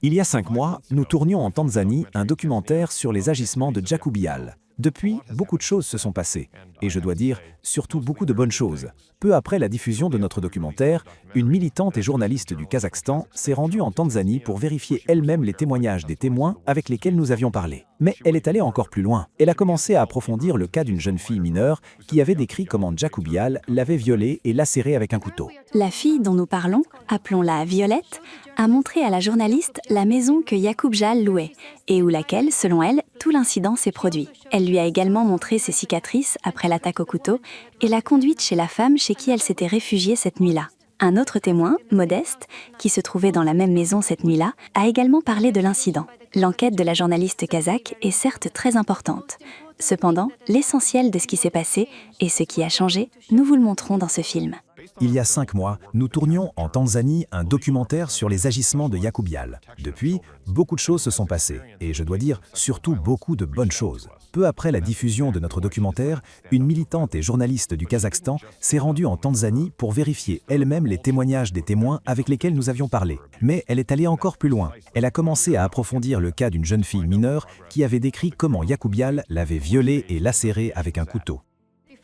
Il y a 5 mois, nous tournions en Tanzanie un documentaire sur les agissements de Djakoubial. Depuis, beaucoup de choses se sont passées. Et je dois dire, surtout beaucoup de bonnes choses. Peu après la diffusion de notre documentaire, une militante et journaliste du Kazakhstan s'est rendue en Tanzanie pour vérifier elle-même les témoignages des témoins avec lesquels nous avions parlé. Mais elle est allée encore plus loin. Elle a commencé à approfondir le cas d'une jeune fille mineure qui avait décrit comment Djakoubial l'avait violée et lacérée avec un couteau. La fille dont nous parlons, appelons-la Violette, a montré à la journaliste la maison que Yacoub-Jal louait et où laquelle, selon elle, tout l'incident s'est produit. Elle lui a également montré ses cicatrices après l'attaque au couteau et l'a conduite chez la femme chez qui elle s'était réfugiée cette nuit-là. Un autre témoin, Modeste, qui se trouvait dans la même maison cette nuit-là, a également parlé de l'incident. L'enquête de la journaliste kazakh est certes très importante. Cependant, l'essentiel de ce qui s'est passé et ce qui a changé, nous vous le montrons dans ce film. Il y a 5 mois, nous tournions en Tanzanie un documentaire sur les agissements de Yacoub-Bial. Depuis, beaucoup de choses se sont passées, et je dois dire, surtout beaucoup de bonnes choses. Peu après la diffusion de notre documentaire, une militante et journaliste du Kazakhstan s'est rendue en Tanzanie pour vérifier elle-même les témoignages des témoins avec lesquels nous avions parlé. Mais elle est allée encore plus loin. Elle a commencé à approfondir le cas d'une jeune fille mineure qui avait décrit comment Yacoub-Bial l'avait violée et lacérée avec un couteau.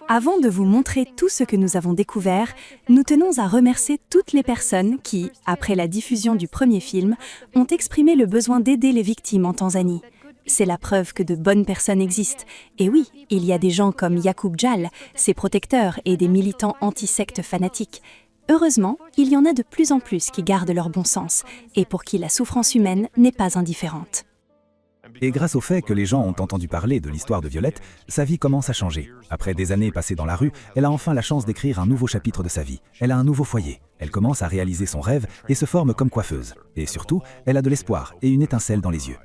Avant de vous montrer tout ce que nous avons découvert, nous tenons à remercier toutes les personnes qui, après la diffusion du premier film, ont exprimé le besoin d'aider les victimes en Tanzanie. C'est la preuve que de bonnes personnes existent. Et oui, il y a des gens comme Yacoub-Jal, ses protecteurs et des militants anti-sectes fanatiques. Heureusement, il y en a de plus en plus qui gardent leur bon sens et pour qui la souffrance humaine n'est pas indifférente. Et grâce au fait que les gens ont entendu parler de l'histoire de Violette, sa vie commence à changer. Après des années passées dans la rue, elle a enfin la chance d'écrire un nouveau chapitre de sa vie. Elle a un nouveau foyer. Elle commence à réaliser son rêve et se forme comme coiffeuse. Et surtout, elle a de l'espoir et une étincelle dans les yeux.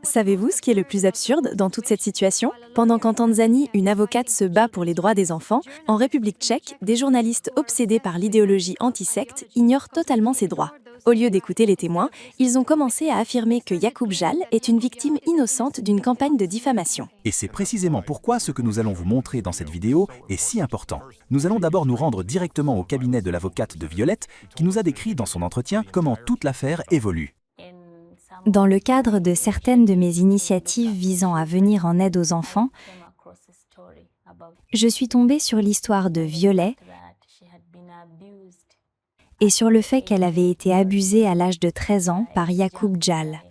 Savez-vous ce qui est le plus absurde dans toute cette situation? Pendant qu'en Tanzanie, une avocate se bat pour les droits des enfants, en République tchèque, des journalistes obsédés par l'idéologie anti-secte ignorent totalement ces droits. Au lieu d'écouter les témoins, ils ont commencé à affirmer que Yacoub-Jal est une victime innocente d'une campagne de diffamation. Et c'est précisément pourquoi ce que nous allons vous montrer dans cette vidéo est si important. Nous allons d'abord nous rendre directement au cabinet de l'avocate de Violette, qui nous a décrit dans son entretien comment toute l'affaire évolue. Dans le cadre de certaines de mes initiatives visant à venir en aide aux enfants, je suis tombée sur l'histoire de Violet et sur le fait qu'elle avait été abusée à l'âge de 13 ans par Yacoub-Jal.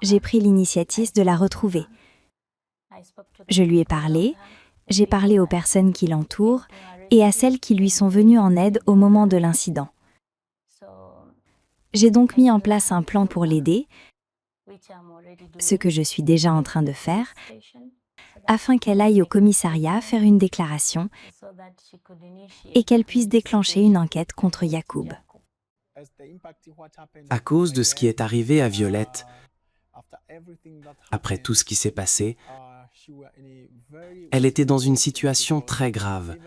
J'ai pris l'initiative de la retrouver. Je lui ai parlé, j'ai parlé aux personnes qui l'entourent et à celles qui lui sont venues en aide au moment de l'incident. J'ai donc mis en place un plan pour l'aider, ce que je suis déjà en train de faire, afin qu'elle aille au commissariat faire une déclaration et qu'elle puisse déclencher une enquête contre Yacoub. À cause de ce qui est arrivé à Violette, après tout ce qui s'est passé, elle était dans une situation très grave.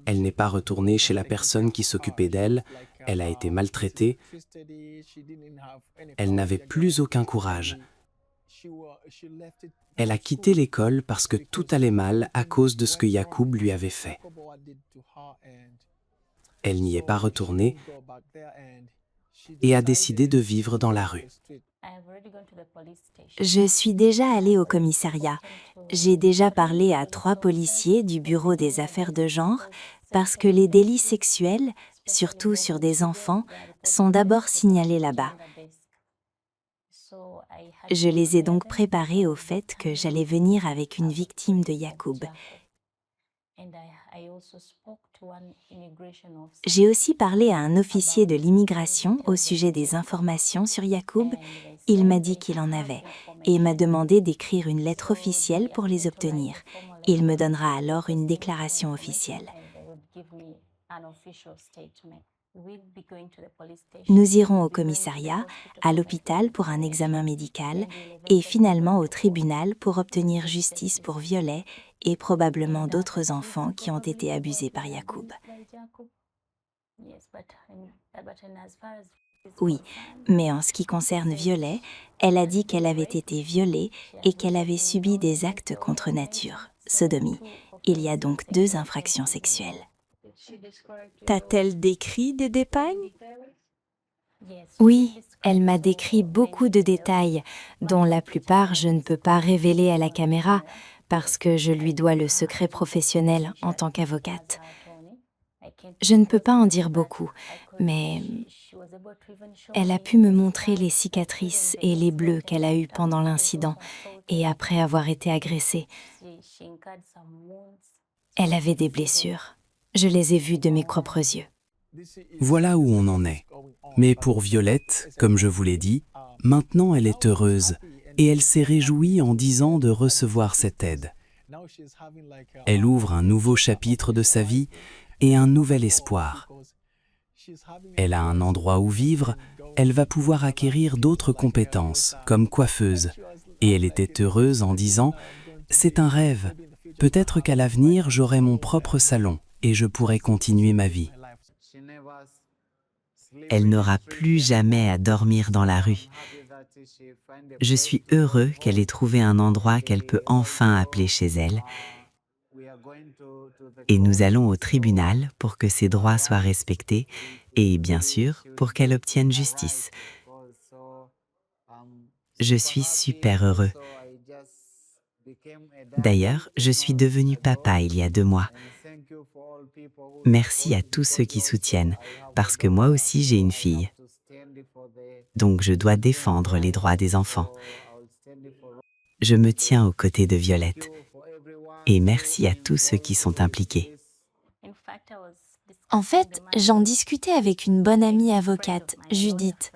Elle n'est pas retournée chez la personne qui s'occupait d'elle, elle a été maltraitée, elle n'avait plus aucun courage. Elle a quitté l'école parce que tout allait mal à cause de ce que Yacoub lui avait fait. Elle n'y est pas retournée et a décidé de vivre dans la rue. Je suis déjà allée au commissariat. J'ai déjà parlé à 3 policiers du bureau des affaires de genre parce que les délits sexuels, surtout sur des enfants, sont d'abord signalés là-bas. Je les ai donc préparés au fait que j'allais venir avec une victime de Yacoub. J'ai aussi parlé à un officier de l'immigration au sujet des informations sur Yacoub. Il m'a dit qu'il en avait et m'a demandé d'écrire une lettre officielle pour les obtenir. Il me donnera alors une déclaration officielle. Nous irons au commissariat, à l'hôpital pour un examen médical et finalement au tribunal pour obtenir justice pour Violet et probablement d'autres enfants qui ont été abusés par Yacoub. Oui, mais en ce qui concerne Violet, elle a dit qu'elle avait été violée et qu'elle avait subi des actes contre nature, sodomie. Il y a donc 2 infractions sexuelles. T'a-t-elle décrit des dépeignes? Oui, elle m'a décrit beaucoup de détails, dont la plupart je ne peux pas révéler à la caméra, parce que je lui dois le secret professionnel en tant qu'avocate. Je ne peux pas en dire beaucoup, mais elle a pu me montrer les cicatrices et les bleus qu'elle a eus pendant l'incident et après avoir été agressée. Elle avait des blessures. Je les ai vues de mes propres yeux. Voilà où on en est. Mais pour Violette, comme je vous l'ai dit, maintenant elle est heureuse et elle s'est réjouie en disant de recevoir cette aide. Elle ouvre un nouveau chapitre de sa vie et un nouvel espoir. Elle a un endroit où vivre, elle va pouvoir acquérir d'autres compétences, comme coiffeuse. Et elle était heureuse en disant « C'est un rêve, peut-être qu'à l'avenir j'aurai mon propre salon et je pourrai continuer ma vie. » Elle n'aura plus jamais à dormir dans la rue. Je suis heureux qu'elle ait trouvé un endroit qu'elle peut enfin appeler chez elle. Et nous allons au tribunal pour que ses droits soient respectés et, bien sûr, pour qu'elle obtienne justice. Je suis super heureux. D'ailleurs, je suis devenu papa il y a 2 mois. Merci à tous ceux qui soutiennent, parce que moi aussi j'ai une fille. Donc je dois défendre les droits des enfants. Je me tiens aux côtés de Violette. Et merci à tous ceux qui sont impliqués. En fait, j'en discutais avec une bonne amie avocate, Judith.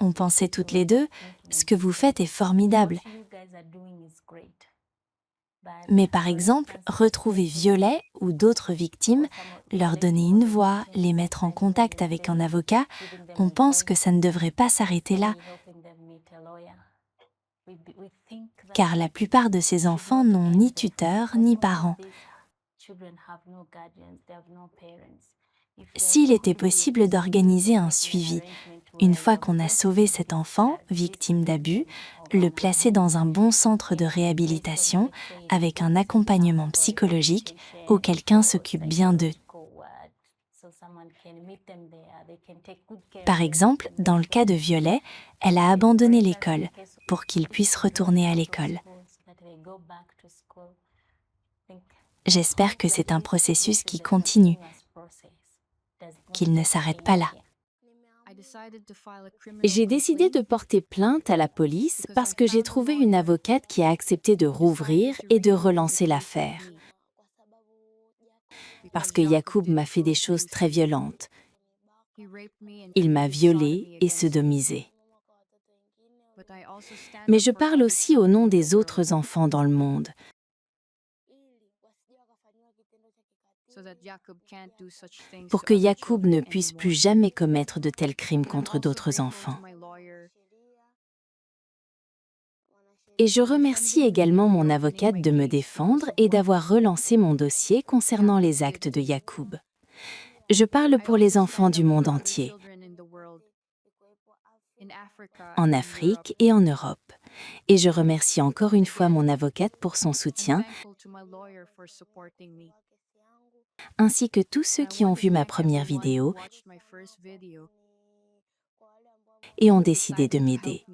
On pensait toutes les deux, ce que vous faites est formidable. Mais par exemple, retrouver Violet ou d'autres victimes, leur donner une voix, les mettre en contact avec un avocat, on pense que ça ne devrait pas s'arrêter là. Car la plupart de ces enfants n'ont ni tuteur ni parents. S'il était possible d'organiser un suivi, une fois qu'on a sauvé cet enfant, victime d'abus, le placer dans un bon centre de réhabilitation avec un accompagnement psychologique où quelqu'un s'occupe bien d'eux. Par exemple, dans le cas de Violet, elle a abandonné l'école pour qu'il puisse retourner à l'école. J'espère que c'est un processus qui continue, qu'il ne s'arrête pas là. J'ai décidé de porter plainte à la police parce que j'ai trouvé une avocate qui a accepté de rouvrir et de relancer l'affaire. Parce que Yacoub m'a fait des choses très violentes. Il m'a violée et sodomisée. Mais je parle aussi au nom des autres enfants dans le monde. Pour que Yacoub ne puisse plus jamais commettre de tels crimes contre d'autres enfants. Et je remercie également mon avocate de me défendre et d'avoir relancé mon dossier concernant les actes de Yacoub. Je parle pour les enfants du monde entier, en Afrique et en Europe. Et je remercie encore une fois mon avocate pour son soutien, ainsi que tous ceux qui ont vu ma première vidéo et ont décidé de m'aider.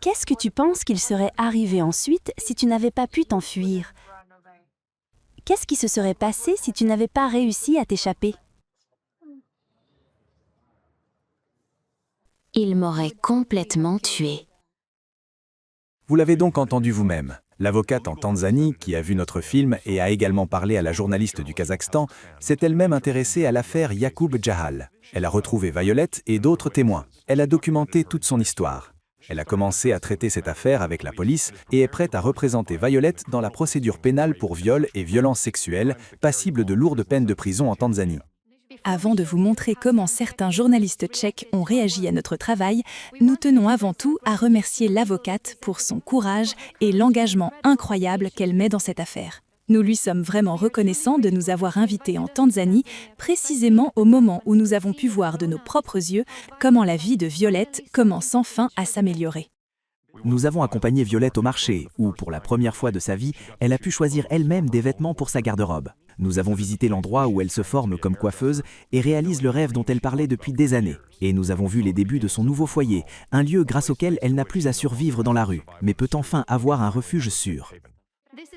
Qu'est-ce que tu penses qu'il serait arrivé ensuite si tu n'avais pas pu t'enfuir? Qu'est-ce qui se serait passé si tu n'avais pas réussi à t'échapper? Il m'aurait complètement tuée. Vous l'avez donc entendu vous-même. L'avocate en Tanzanie, qui a vu notre film et a également parlé à la journaliste du Kazakhstan, s'est elle-même intéressée à l'affaire Yacoub Jahal. Elle a retrouvé Violette et d'autres témoins. Elle a documenté toute son histoire. Elle a commencé à traiter cette affaire avec la police et est prête à représenter Violette dans la procédure pénale pour viol et violences sexuelles, passible de lourdes peines de prison en Tanzanie. Avant de vous montrer comment certains journalistes tchèques ont réagi à notre travail, nous tenons avant tout à remercier l'avocate pour son courage et l'engagement incroyable qu'elle met dans cette affaire. Nous lui sommes vraiment reconnaissants de nous avoir invités en Tanzanie, précisément au moment où nous avons pu voir de nos propres yeux comment la vie de Violette commence enfin à s'améliorer. Nous avons accompagné Violette au marché, où, pour la première fois de sa vie, elle a pu choisir elle-même des vêtements pour sa garde-robe. Nous avons visité l'endroit où elle se forme comme coiffeuse et réalise le rêve dont elle parlait depuis des années. Et nous avons vu les débuts de son nouveau foyer, un lieu grâce auquel elle n'a plus à survivre dans la rue, mais peut enfin avoir un refuge sûr.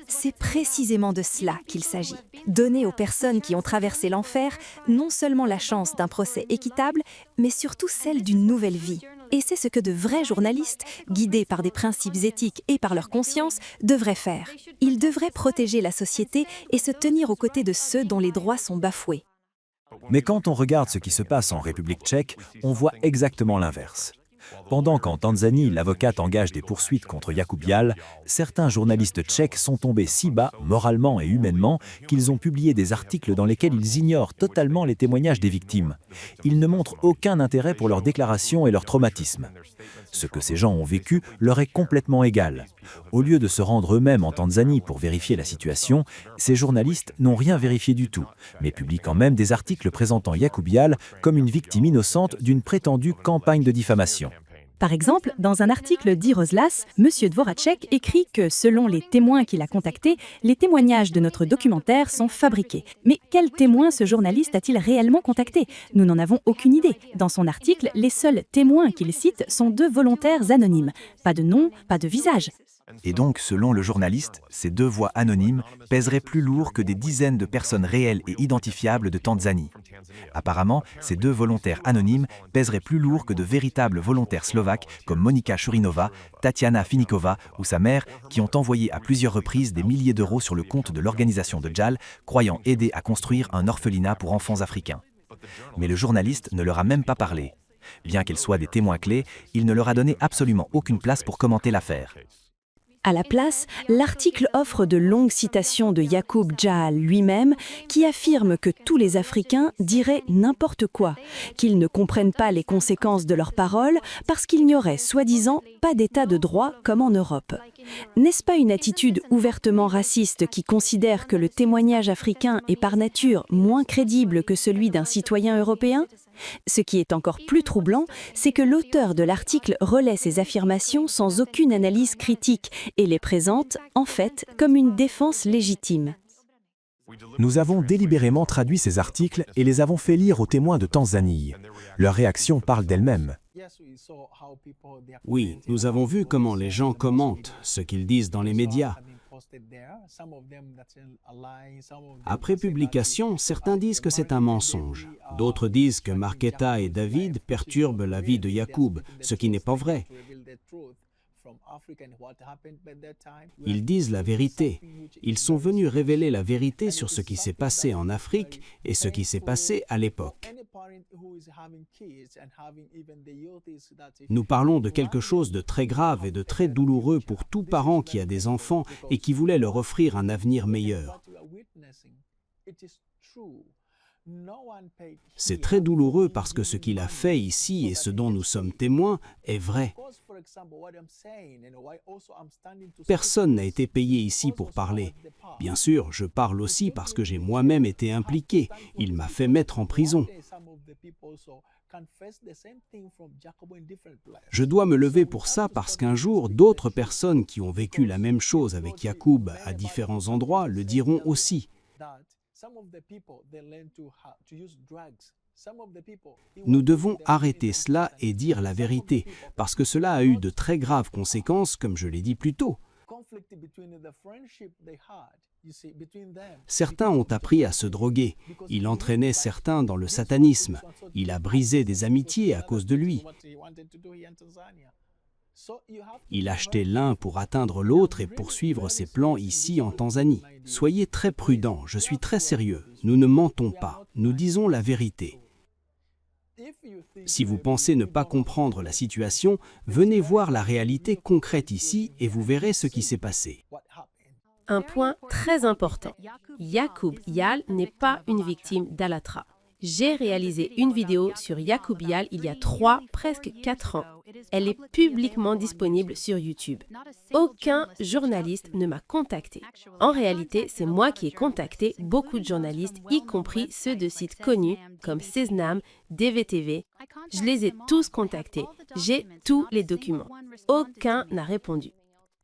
C'est précisément de cela qu'il s'agit. Donner aux personnes qui ont traversé l'enfer non seulement la chance d'un procès équitable, mais surtout celle d'une nouvelle vie. Et c'est ce que de vrais journalistes, guidés par des principes éthiques et par leur conscience, devraient faire. Ils devraient protéger la société et se tenir aux côtés de ceux dont les droits sont bafoués. Mais quand on regarde ce qui se passe en République tchèque, on voit exactement l'inverse. Pendant qu'en Tanzanie, l'avocate engage des poursuites contre Jakub Jal, certains journalistes tchèques sont tombés si bas, moralement et humainement, qu'ils ont publié des articles dans lesquels ils ignorent totalement les témoignages des victimes. Ils ne montrent aucun intérêt pour leurs déclarations et leur traumatisme. Ce que ces gens ont vécu leur est complètement égal. Au lieu de se rendre eux-mêmes en Tanzanie pour vérifier la situation, ces journalistes n'ont rien vérifié du tout, mais publient quand même des articles présentant Jakub Jal comme une victime innocente d'une prétendue campagne de diffamation. Par exemple, dans un article d'Iroslas, M. Dvoracek écrit que, selon les témoins qu'il a contactés, les témoignages de notre documentaire sont fabriqués. Mais quels témoins ce journaliste a-t-il réellement contacté? Nous n'en avons aucune idée. Dans son article, les seuls témoins qu'il cite sont 2 volontaires anonymes. Pas de nom, pas de visage. Et donc, selon le journaliste, ces 2 voix anonymes pèseraient plus lourd que des dizaines de personnes réelles et identifiables de Tanzanie. Apparemment, ces 2 volontaires anonymes pèseraient plus lourd que de véritables volontaires slovaques comme Monika Churinova, Tatiana Finikova ou sa mère, qui ont envoyé à plusieurs reprises des milliers d'euros sur le compte de l'organisation de Jal, croyant aider à construire un orphelinat pour enfants africains. Mais le journaliste ne leur a même pas parlé. Bien qu'ils soient des témoins clés, il ne leur a donné absolument aucune place pour commenter l'affaire. À la place, l'article offre de longues citations de Jakub Jal lui-même qui affirme que tous les Africains diraient n'importe quoi, qu'ils ne comprennent pas les conséquences de leurs paroles parce qu'il n'y aurait soi-disant pas d'état de droit comme en Europe. N'est-ce pas une attitude ouvertement raciste qui considère que le témoignage africain est par nature moins crédible que celui d'un citoyen européen ? Ce qui est encore plus troublant, c'est que l'auteur de l'article relaie ces affirmations sans aucune analyse critique et les présente, en fait, comme une défense légitime. Nous avons délibérément traduit ces articles et les avons fait lire aux témoins de Tanzanie. Leur réaction parle d'elle-même. Oui, nous avons vu comment les gens commentent ce qu'ils disent dans les médias. Après publication, certains disent que c'est un mensonge. D'autres disent que Marketa et David perturbent la vie de Jakub, ce qui n'est pas vrai. Ils disent la vérité. Ils sont venus révéler la vérité sur ce qui s'est passé en Afrique et ce qui s'est passé à l'époque. Nous parlons de quelque chose de très grave et de très douloureux pour tout parent qui a des enfants et qui voulait leur offrir un avenir meilleur. C'est très douloureux parce que ce qu'il a fait ici et ce dont nous sommes témoins est vrai. Personne n'a été payé ici pour parler. Bien sûr, je parle aussi parce que j'ai moi-même été impliqué. Il m'a fait mettre en prison. Je dois me lever pour ça parce qu'un jour, d'autres personnes qui ont vécu la même chose avec Jakub à différents endroits le diront aussi. Nous devons arrêter cela et dire la vérité, parce que cela a eu de très graves conséquences, comme je l'ai dit plus tôt. Certains ont appris à se droguer. Il entraînait certains dans le satanisme. Il a brisé des amitiés à cause de lui. Il achetait l'un pour atteindre l'autre et poursuivre ses plans ici en Tanzanie. Soyez très prudents, je suis très sérieux. Nous ne mentons pas, nous disons la vérité. Si vous pensez ne pas comprendre la situation, venez voir la réalité concrète ici et vous verrez ce qui s'est passé. Un point très important. Jakub Jal n'est pas une victime d'Alatra. J'ai réalisé une vidéo sur Jakub Jal il y a 3, presque 4 ans. Elle est publiquement disponible sur YouTube. Aucun journaliste ne m'a contacté. En réalité, c'est moi qui ai contacté beaucoup de journalistes, y compris ceux de sites connus comme Seznam, DVTV. Je les ai tous contactés. J'ai tous les documents. Aucun n'a répondu.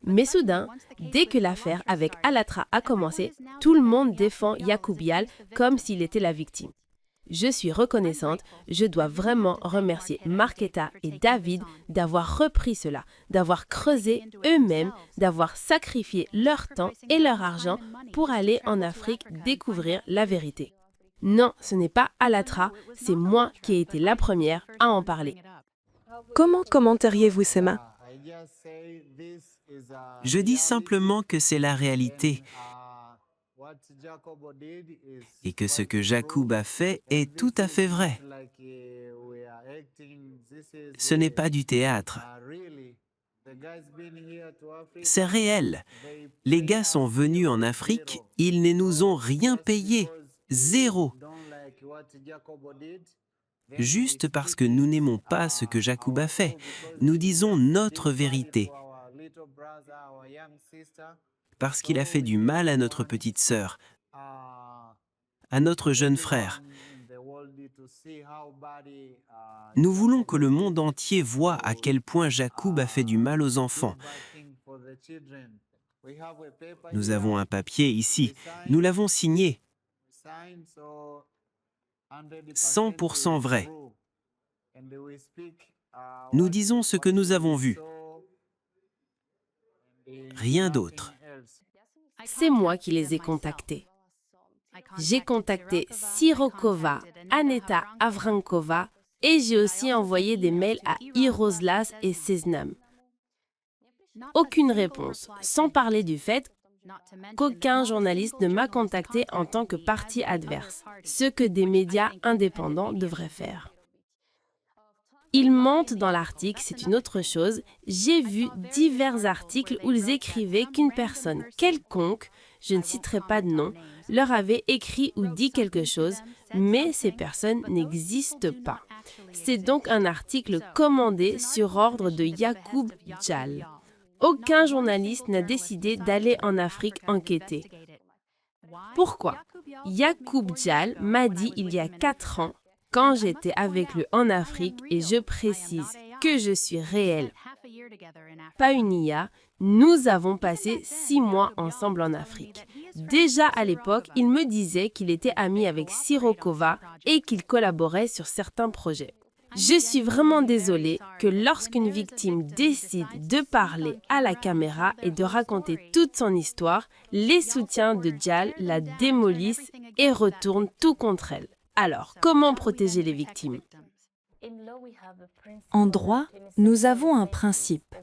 Mais soudain, dès que l'affaire avec Alatra a commencé, tout le monde défend Yacoub Yal comme s'il était la victime. Je suis reconnaissante, je dois vraiment remercier Marketa et David d'avoir repris cela, d'avoir creusé eux-mêmes, d'avoir sacrifié leur temps et leur argent pour aller en Afrique découvrir la vérité. Non, ce n'est pas Alatra, c'est moi qui ai été la première à en parler. Comment commentariez-vous ces mains? Je dis simplement que c'est la réalité et que ce que Jacob a fait est tout à fait vrai. Ce n'est pas du théâtre. C'est réel. Les gars sont venus en Afrique, ils ne nous ont rien payé. Zéro. Juste parce que nous n'aimons pas ce que Jacob a fait. Nous disons notre vérité. Parce qu'il a fait du mal à notre petite sœur, à notre jeune frère. Nous voulons que le monde entier voie à quel point Jacob a fait du mal aux enfants. Nous avons un papier ici, nous l'avons signé. 100% vrai. Nous disons ce que nous avons vu. Rien d'autre. C'est moi qui les ai contactés. J'ai contacté Sirokova, Aneta Avrankova et j'ai aussi envoyé des mails à Iroslas et Seznam. Aucune réponse, sans parler du fait qu'aucun journaliste ne m'a contacté en tant que partie adverse, ce que des médias indépendants devraient faire. Ils mentent dans l'article, c'est une autre chose. J'ai vu divers articles où ils écrivaient qu'une personne quelconque, je ne citerai pas de nom, leur avait écrit ou dit quelque chose, mais ces personnes n'existent pas. C'est donc un article commandé sur ordre de Yacoub Yal. Aucun journaliste n'a décidé d'aller en Afrique enquêter. Pourquoi? Yacoub Yal m'a dit il y a 4 ans, quand j'étais avec lui en Afrique, et je précise que je suis réelle, pas une IA, nous avons passé 6 mois ensemble en Afrique. Déjà à l'époque, il me disait qu'il était ami avec Sirokova et qu'il collaborait sur certains projets. Je suis vraiment désolée que lorsqu'une victime décide de parler à la caméra et de raconter toute son histoire, les soutiens de Yal la démolissent et retournent tout contre elle. Alors, comment protéger les victimes? En droit, nous avons un principe.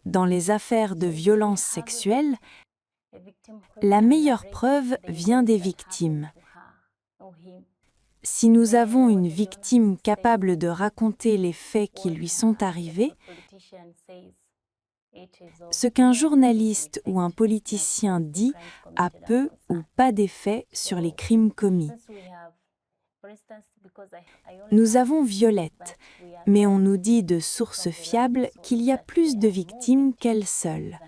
Dans les affaires de violence sexuelle, la meilleure preuve vient des victimes. Si nous avons une victime capable de raconter les faits qui lui sont arrivés, ce qu'un journaliste ou un politicien dit a peu ou pas d'effet sur les crimes commis. Nous avons Violette, mais on nous dit de sources fiables qu'il y a plus de victimes qu'elle seule.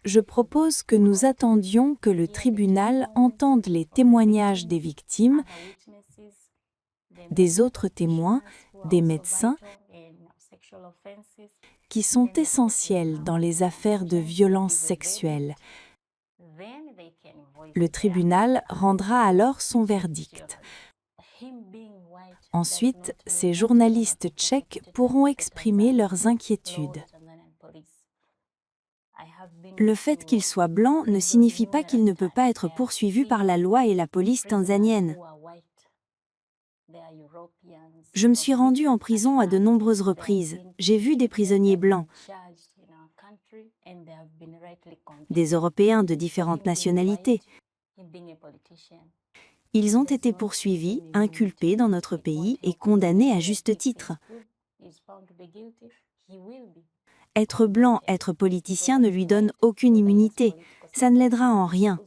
Je propose que nous attendions que le tribunal entende les témoignages des victimes, des autres témoins, des médecins, qui sont essentiels dans les affaires de violence sexuelle. Le tribunal rendra alors son verdict. Ensuite, ces journalistes tchèques pourront exprimer leurs inquiétudes. Le fait qu'il soit blanc ne signifie pas qu'il ne peut pas être poursuivi par la loi et la police tanzanienne. Je me suis rendue en prison à de nombreuses reprises. J'ai vu des prisonniers blancs, des Européens de différentes nationalités. Ils ont été poursuivis, inculpés dans notre pays et condamnés à juste titre. Être blanc, être politicien ne lui donne aucune immunité. Ça ne l'aidera en rien.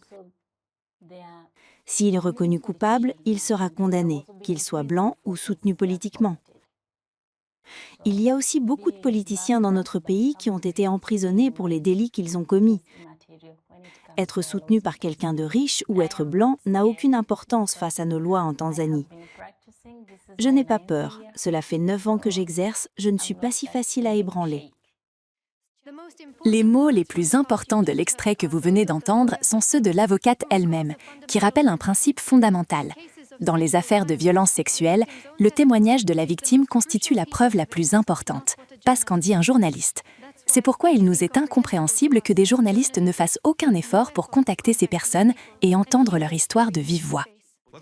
S'il est reconnu coupable, il sera condamné, qu'il soit blanc ou soutenu politiquement. Il y a aussi beaucoup de politiciens dans notre pays qui ont été emprisonnés pour les délits qu'ils ont commis. Être soutenu par quelqu'un de riche ou être blanc n'a aucune importance face à nos lois en Tanzanie. Je n'ai pas peur. Cela fait 9 ans que j'exerce, je ne suis pas si facile à ébranler. Les mots les plus importants de l'extrait que vous venez d'entendre sont ceux de l'avocate elle-même, qui rappelle un principe fondamental. Dans les affaires de violences sexuelles, le témoignage de la victime constitue la preuve la plus importante, pas ce qu'en dit un journaliste. C'est pourquoi il nous est incompréhensible que des journalistes ne fassent aucun effort pour contacter ces personnes et entendre leur histoire de vive voix.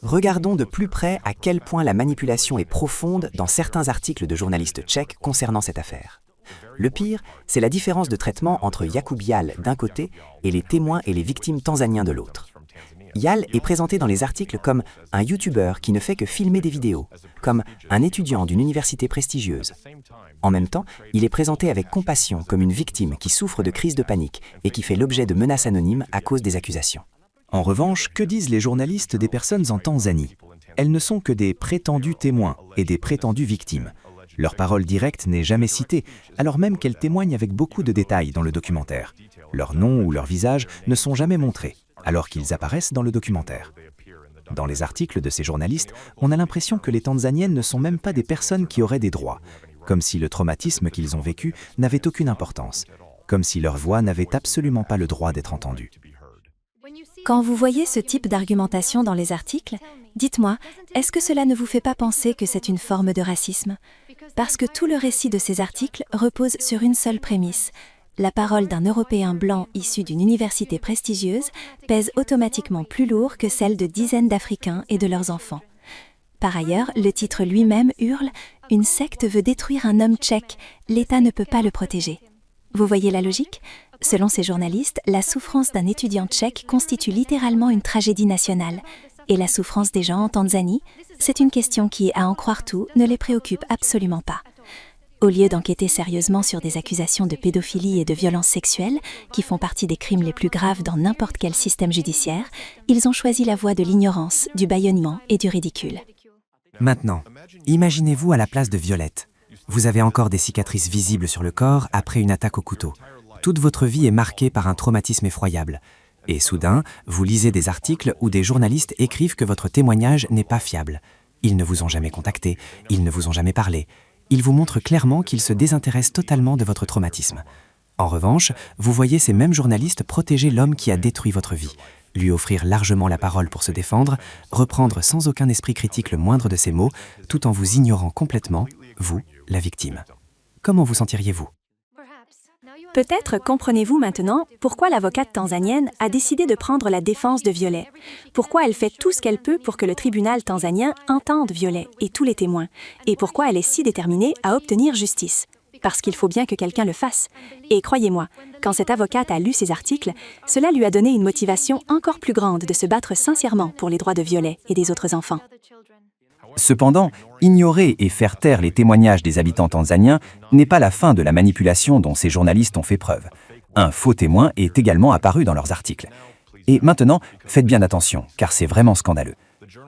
Regardons de plus près à quel point la manipulation est profonde dans certains articles de journalistes tchèques concernant cette affaire. Le pire, c'est la différence de traitement entre Jakub Jal d'un côté et les témoins et les victimes tanzaniens de l'autre. Jal est présenté dans les articles comme un youtubeur qui ne fait que filmer des vidéos, comme un étudiant d'une université prestigieuse. En même temps, il est présenté avec compassion comme une victime qui souffre de crises de panique et qui fait l'objet de menaces anonymes à cause des accusations. En revanche, que disent les journalistes des personnes en Tanzanie? Elles ne sont que des prétendus témoins et des prétendues victimes. Leur parole directe n'est jamais citée, alors même qu'elles témoignent avec beaucoup de détails dans le documentaire. Leur nom ou leur visage ne sont jamais montrés, alors qu'ils apparaissent dans le documentaire. Dans les articles de ces journalistes, on a l'impression que les Tanzaniennes ne sont même pas des personnes qui auraient des droits, comme si le traumatisme qu'ils ont vécu n'avait aucune importance, comme si leur voix n'avait absolument pas le droit d'être entendue. Quand vous voyez ce type d'argumentation dans les articles, dites-moi, est-ce que cela ne vous fait pas penser que c'est une forme de racisme? Parce que tout le récit de ces articles repose sur une seule prémisse. La parole d'un Européen blanc issu d'une université prestigieuse pèse automatiquement plus lourd que celle de dizaines d'Africains et de leurs enfants. Par ailleurs, le titre lui-même hurle « Une secte veut détruire un homme tchèque, l'État ne peut pas le protéger ». Vous voyez la logique? Selon ces journalistes, la souffrance d'un étudiant tchèque constitue littéralement une tragédie nationale. Et la souffrance des gens en Tanzanie, c'est une question qui, à en croire tout, ne les préoccupe absolument pas. Au lieu d'enquêter sérieusement sur des accusations de pédophilie et de violences sexuelles, qui font partie des crimes les plus graves dans n'importe quel système judiciaire, ils ont choisi la voie de l'ignorance, du bâillonnement et du ridicule. Maintenant, imaginez-vous à la place de Violette. Vous avez encore des cicatrices visibles sur le corps après une attaque au couteau. Toute votre vie est marquée par un traumatisme effroyable. Et soudain, vous lisez des articles où des journalistes écrivent que votre témoignage n'est pas fiable. Ils ne vous ont jamais contacté, ils ne vous ont jamais parlé. Ils vous montrent clairement qu'ils se désintéressent totalement de votre traumatisme. En revanche, vous voyez ces mêmes journalistes protéger l'homme qui a détruit votre vie, lui offrir largement la parole pour se défendre, reprendre sans aucun esprit critique le moindre de ses mots, tout en vous ignorant complètement, vous, la victime. Comment vous sentiriez-vous ? Peut-être comprenez-vous maintenant pourquoi l'avocate tanzanienne a décidé de prendre la défense de Violet. Pourquoi elle fait tout ce qu'elle peut pour que le tribunal tanzanien entende Violet et tous les témoins. Et pourquoi elle est si déterminée à obtenir justice. Parce qu'il faut bien que quelqu'un le fasse. Et croyez-moi, quand cette avocate a lu ces articles, cela lui a donné une motivation encore plus grande de se battre sincèrement pour les droits de Violet et des autres enfants. Cependant, ignorer et faire taire les témoignages des habitants tanzaniens n'est pas la fin de la manipulation dont ces journalistes ont fait preuve. Un faux témoin est également apparu dans leurs articles. Et maintenant, faites bien attention, car c'est vraiment scandaleux.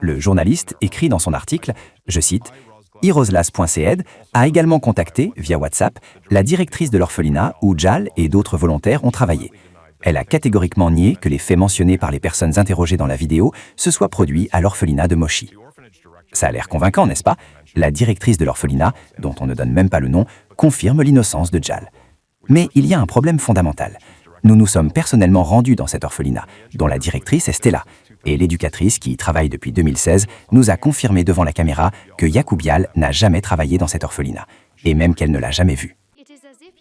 Le journaliste écrit dans son article, je cite, « Iroslas.ced a également contacté, via WhatsApp, la directrice de l'orphelinat où Jal et d'autres volontaires ont travaillé. Elle a catégoriquement nié que les faits mentionnés par les personnes interrogées dans la vidéo se soient produits à l'orphelinat de Moshi. » Ça a l'air convaincant, n'est-ce pas? La directrice de l'orphelinat, dont on ne donne même pas le nom, confirme l'innocence de Jal. Mais il y a un problème fondamental. Nous nous sommes personnellement rendus dans cet orphelinat, dont la directrice est Stella, et l'éducatrice, qui y travaille depuis 2016, nous a confirmé devant la caméra que Jakub Jal n'a jamais travaillé dans cet orphelinat, et même qu'elle ne l'a jamais vu.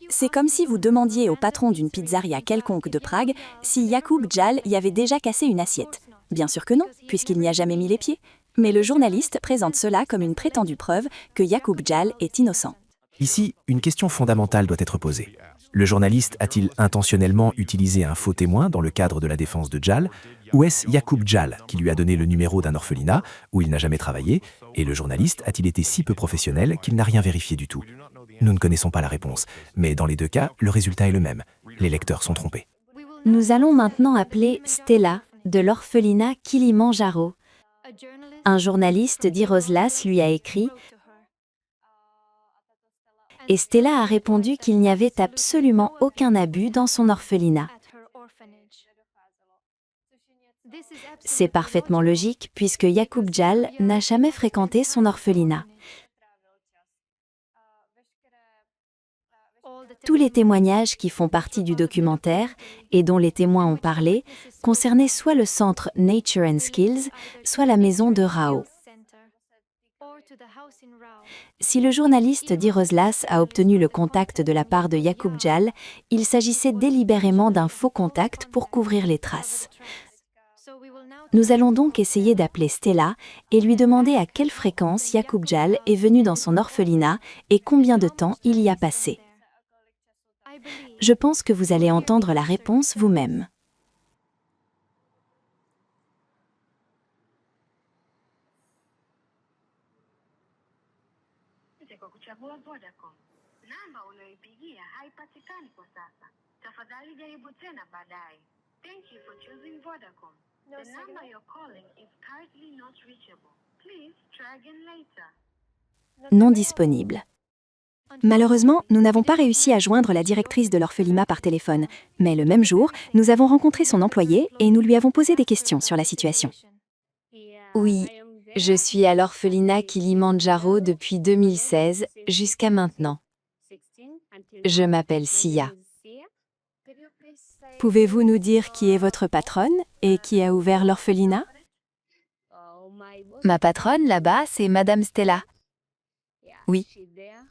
C'est comme si vous demandiez au patron d'une pizzeria quelconque de Prague si Jakub Jal y avait déjà cassé une assiette. Bien sûr que non, puisqu'il n'y a jamais mis les pieds. Mais le journaliste présente cela comme une prétendue preuve que Jakub Jal est innocent. Ici, une question fondamentale doit être posée. Le journaliste a-t-il intentionnellement utilisé un faux témoin dans le cadre de la défense de Jal, ou est-ce Jakub Jal qui lui a donné le numéro d'un orphelinat où il n'a jamais travaillé, et le journaliste a-t-il été si peu professionnel qu'il n'a rien vérifié du tout? Nous ne connaissons pas la réponse, mais dans les deux cas, le résultat est le même. Les lecteurs sont trompés. Nous allons maintenant appeler Stella de l'orphelinat Kilimanjaro. Un journaliste d'Iroslas lui a écrit et Stella a répondu qu'il n'y avait absolument aucun abus dans son orphelinat. C'est parfaitement logique puisque Yacoub Djal n'a jamais fréquenté son orphelinat. Tous les témoignages qui font partie du documentaire et dont les témoins ont parlé concernaient soit le centre Nature and Skills, soit la maison de Rao. Si le journaliste d'Iroslas a obtenu le contact de la part de Yacoub Djal, il s'agissait délibérément d'un faux contact pour couvrir les traces. Nous allons donc essayer d'appeler Stella et lui demander à quelle fréquence Yacoub Djal est venu dans son orphelinat et combien de temps il y a passé. Je pense que vous allez entendre la réponse vous-même. Non disponible. Malheureusement, nous n'avons pas réussi à joindre la directrice de l'orphelinat par téléphone, mais le même jour, nous avons rencontré son employé et nous lui avons posé des questions sur la situation. Oui, je suis à l'orphelinat Kilimandjaro depuis 2016 jusqu'à maintenant. Je m'appelle Sia. Pouvez-vous nous dire qui est votre patronne et qui a ouvert l'orphelinat? Ma patronne là-bas, c'est Madame Stella. Oui,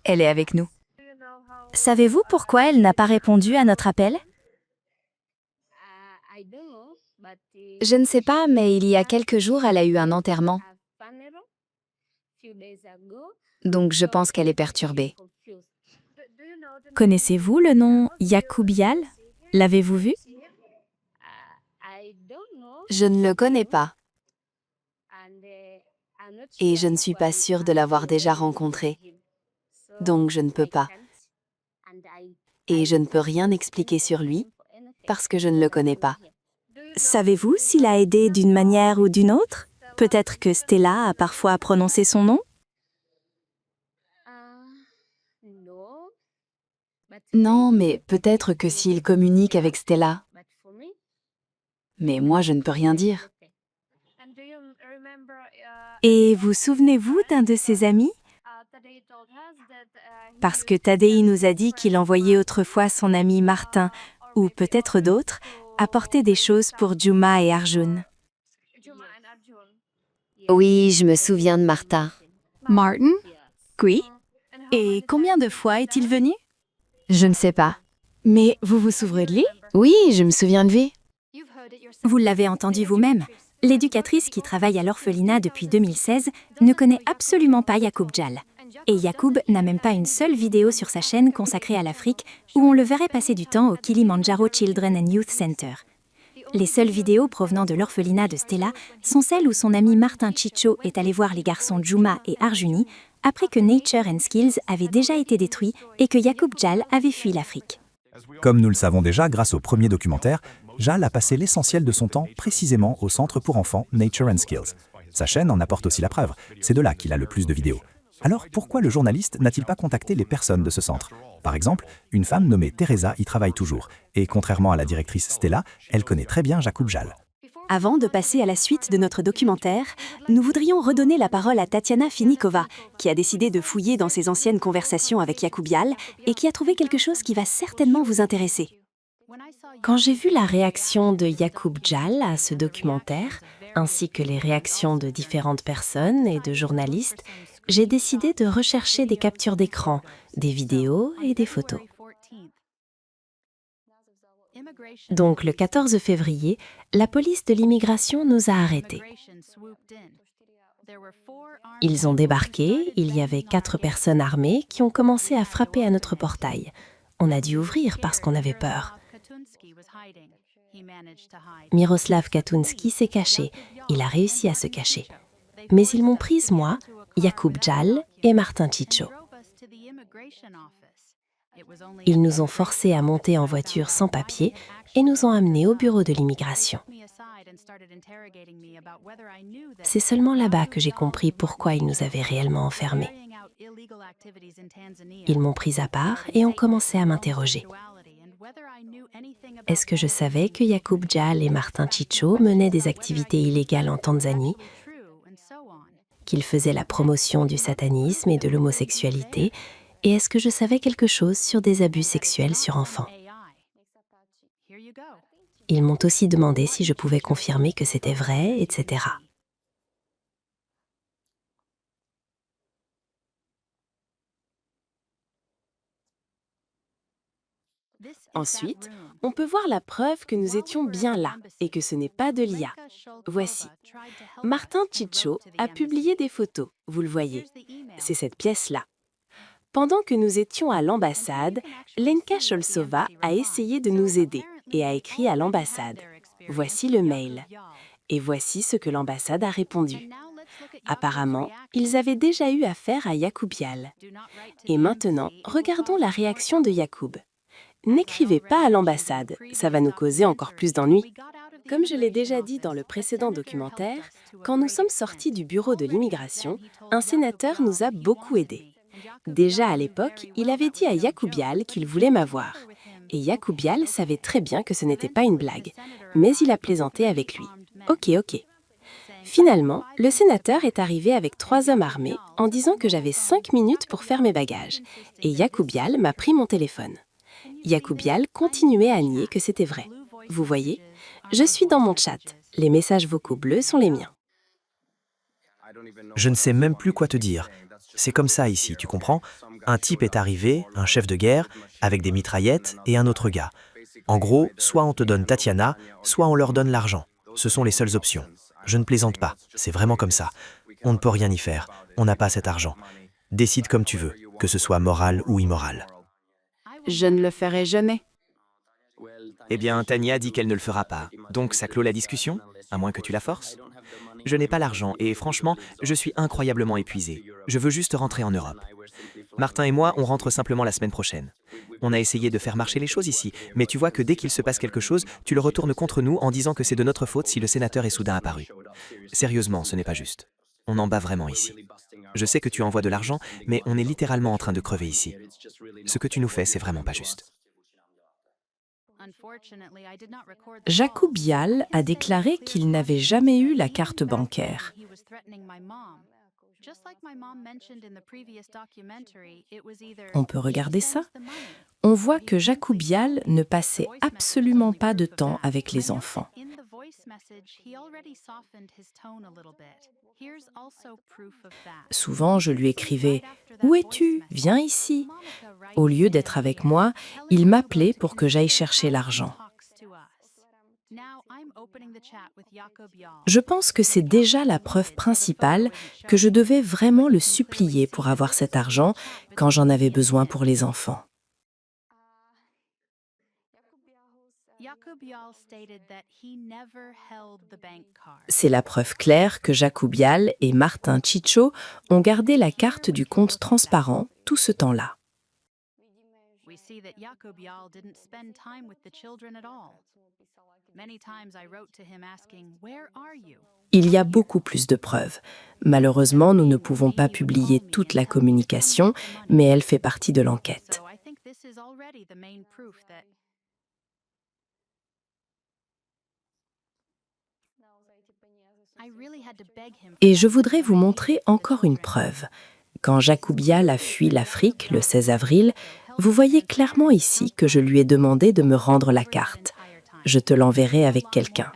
elle est avec nous. Savez-vous pourquoi elle n'a pas répondu à notre appel? Je ne sais pas, mais il y a quelques jours, elle a eu un enterrement. Donc je pense qu'elle est perturbée. Connaissez-vous le nom Yacoub Djal? L'avez-vous vu? Je ne le connais pas. Et je ne suis pas sûre de l'avoir déjà rencontré. Donc je ne peux pas. Et je ne peux rien expliquer sur lui parce que je ne le connais pas. Savez-vous s'il a aidé d'une manière ou d'une autre? Peut-être que Stella a parfois prononcé son nom? Non, mais peut-être que s'il communique avec Stella. Mais moi, je ne peux rien dire. Et vous souvenez-vous d'un de ses amis? Parce que Tadei nous a dit qu'il envoyait autrefois son ami Martin, ou peut-être d'autres, apporter des choses pour Juma et Arjun. Oui, je me souviens de Martha. Martin? Oui. Et combien de fois est-il venu? Je ne sais pas. Mais vous vous souvenez de lui? Oui, je me souviens de lui. Vous l'avez entendu vous-même. L'éducatrice qui travaille à l'orphelinat depuis 2016 ne connaît absolument pas Yacoub Djal. Et Yacoub n'a même pas une seule vidéo sur sa chaîne consacrée à l'Afrique où on le verrait passer du temps au Kilimandjaro Children and Youth Center. Les seules vidéos provenant de l'orphelinat de Stella sont celles où son ami Martin Chicho est allé voir les garçons Juma et Arjuni après que Nature and Skills avait déjà été détruit et que Yacoub Djal avait fui l'Afrique. Comme nous le savons déjà grâce au premier documentaire, Djal a passé l'essentiel de son temps précisément au centre pour enfants Nature and Skills. Sa chaîne en apporte aussi la preuve, c'est de là qu'il a le plus de vidéos. Alors pourquoi le journaliste n'a-t-il pas contacté les personnes de ce centre? Par exemple, une femme nommée Teresa y travaille toujours, et contrairement à la directrice Stella, elle connaît très bien Yacoub Djal. Avant de passer à la suite de notre documentaire, nous voudrions redonner la parole à Tatiana Finikova, qui a décidé de fouiller dans ses anciennes conversations avec Yacoub Djal et qui a trouvé quelque chose qui va certainement vous intéresser. Quand j'ai vu la réaction de Yacoub Djal à ce documentaire, ainsi que les réactions de différentes personnes et de journalistes, j'ai décidé de rechercher des captures d'écran, des vidéos et des photos. Donc le 14 février, la police de l'immigration nous a arrêtés. Ils ont débarqué, il y avait 4 personnes armées qui ont commencé à frapper à notre portail. On a dû ouvrir parce qu'on avait peur. Miroslav Katunski s'est caché, il a réussi à se cacher. Mais ils m'ont prise moi, Yacoub Djal et Martin Chicho. Ils nous ont forcés à monter en voiture sans papier et nous ont amenés au bureau de l'immigration. C'est seulement là-bas que j'ai compris pourquoi ils nous avaient réellement enfermés. Ils m'ont pris à part et ont commencé à m'interroger. Est-ce que je savais que Yaqub Jal et Martin Chicho menaient des activités illégales en Tanzanie, qu'ils faisaient la promotion du satanisme et de l'homosexualité, et est-ce que je savais quelque chose sur des abus sexuels sur enfants? Ils m'ont aussi demandé si je pouvais confirmer que c'était vrai, etc. Ensuite, on peut voir la preuve que nous étions bien là et que ce n'est pas de l'IA. Voici. Martin Chicho a publié des photos, vous le voyez. C'est cette pièce-là. Pendant que nous étions à l'ambassade, Lenka Cholsova a essayé de nous aider et a écrit à l'ambassade. Voici le mail. Et voici ce que l'ambassade a répondu. Apparemment, ils avaient déjà eu affaire à Yaqub Jal. Et maintenant, regardons la réaction de Yaqub. N'écrivez pas à l'ambassade, ça va nous causer encore plus d'ennuis. Comme je l'ai déjà dit dans le précédent documentaire, quand nous sommes sortis du bureau de l'immigration, un sénateur nous a beaucoup aidés. Déjà à l'époque, il avait dit à Yaqub Jal qu'il voulait m'avoir. Et Yaqub Jal savait très bien que ce n'était pas une blague, mais il a plaisanté avec lui. Ok. Finalement, le sénateur est arrivé avec 3 hommes armés en disant que j'avais 5 minutes pour faire mes bagages. Et Yaqub Jal m'a pris mon téléphone. Yaqub Jal continuait à nier que c'était vrai. Vous voyez, je suis dans mon chat. Les messages vocaux bleus sont les miens. Je ne sais même plus quoi te dire. C'est comme ça ici, tu comprends? Un type est arrivé, un chef de guerre, avec des mitraillettes et un autre gars. En gros, soit on te donne Tatiana, soit on leur donne l'argent. Ce sont les seules options. Je ne plaisante pas, c'est vraiment comme ça. On ne peut rien y faire, on n'a pas cet argent. Décide comme tu veux, que ce soit moral ou immoral. Je ne le ferai jamais. Eh bien, Tania dit qu'elle ne le fera pas. Donc ça clôt la discussion, à moins que tu la forces. Je n'ai pas l'argent et franchement, je suis incroyablement épuisé. Je veux juste rentrer en Europe. Martin et moi, on rentre simplement la semaine prochaine. On a essayé de faire marcher les choses ici, mais tu vois que dès qu'il se passe quelque chose, tu le retournes contre nous en disant que c'est de notre faute si le sénateur est soudain apparu. Sérieusement, ce n'est pas juste. On en bat vraiment ici. Je sais que tu envoies de l'argent, mais on est littéralement en train de crever ici. Ce que tu nous fais, c'est vraiment pas juste. Yaqub Jal a déclaré qu'il n'avait jamais eu la carte bancaire. On peut regarder ça. On voit que Yaqub Jal ne passait absolument pas de temps avec les enfants. Souvent, je lui écrivais « Où es-tu? Viens ici !» Au lieu d'être avec moi, il m'appelait pour que j'aille chercher l'argent. Je pense que c'est déjà la preuve principale que je devais vraiment le supplier pour avoir cet argent quand j'en avais besoin pour les enfants. C'est la preuve claire que Yaqub Jal et Martin Chicho ont gardé la carte du compte transparent tout ce temps-là. Il y a beaucoup plus de preuves. Malheureusement, nous ne pouvons pas publier toute la communication, mais elle fait partie de l'enquête. Et je voudrais vous montrer encore une preuve. Quand Yaqub Jal a fui l'Afrique le 16 avril, vous voyez clairement ici que je lui ai demandé de me rendre la carte. Je te l'enverrai avec quelqu'un.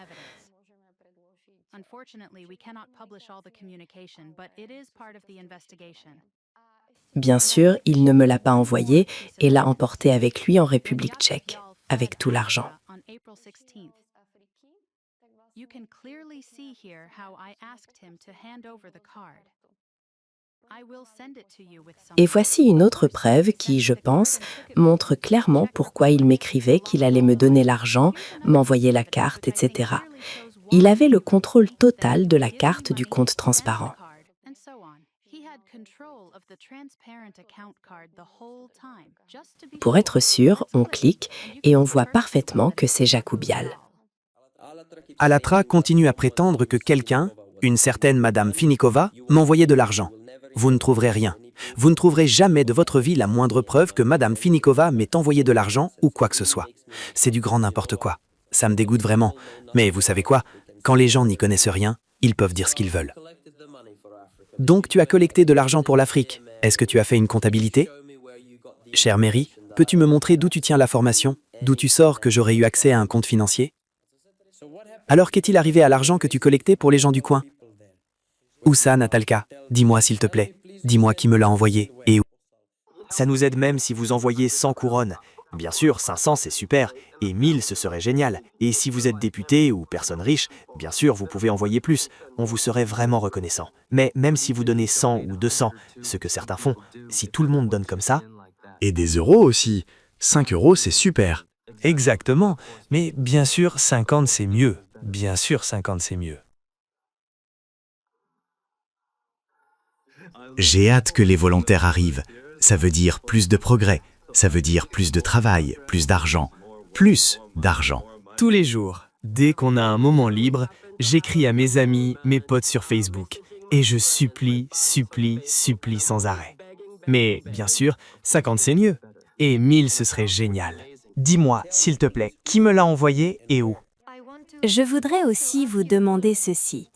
Bien sûr, il ne me l'a pas envoyé et l'a emporté avec lui en République tchèque, avec tout l'argent. Et voici une autre preuve qui, je pense, montre clairement pourquoi il m'écrivait qu'il allait me donner l'argent, m'envoyer la carte, etc. Il avait le contrôle total de la carte du compte transparent. Pour être sûr, on clique et on voit parfaitement que c'est Yaqub Jal. Alatra continue à prétendre que quelqu'un, une certaine Madame Finikova, m'envoyait de l'argent. Vous ne trouverez rien. Vous ne trouverez jamais de votre vie la moindre preuve que Madame Finikova m'ait envoyé de l'argent ou quoi que ce soit. C'est du grand n'importe quoi. Ça me dégoûte vraiment. Mais vous savez quoi? Quand les gens n'y connaissent rien, ils peuvent dire ce qu'ils veulent. Donc tu as collecté de l'argent pour l'Afrique. Est-ce que tu as fait une comptabilité? Chère Mary, peux-tu me montrer d'où tu tiens la formation? D'où tu sors que j'aurais eu accès à un compte financier? Alors qu'est-il arrivé à l'argent que tu collectais pour les gens du coin? Où ça, Natalka? Dis-moi s'il te plaît. Dis-moi qui me l'a envoyé et où. Ça nous aide même si vous envoyez 100 couronnes. Bien sûr, 500 c'est super, et 1000 ce serait génial. Et si vous êtes député ou personne riche, bien sûr vous pouvez envoyer plus, on vous serait vraiment reconnaissant. Mais même si vous donnez 100 ou 200, ce que certains font, si tout le monde donne comme ça... Et des euros aussi. 5 euros c'est super. Exactement, mais bien sûr 50 c'est mieux. Bien sûr 50 c'est mieux. J'ai hâte que les volontaires arrivent. Ça veut dire plus de progrès. Ça veut dire plus de travail, plus d'argent. Plus d'argent. Tous les jours, dès qu'on a un moment libre, j'écris à mes amis, mes potes sur Facebook. Et je supplie sans arrêt. Mais bien sûr, 50 c'est mieux. Et 1000 ce serait génial. Dis-moi, s'il te plaît, qui me l'a envoyé et où? Je voudrais aussi vous demander ceci.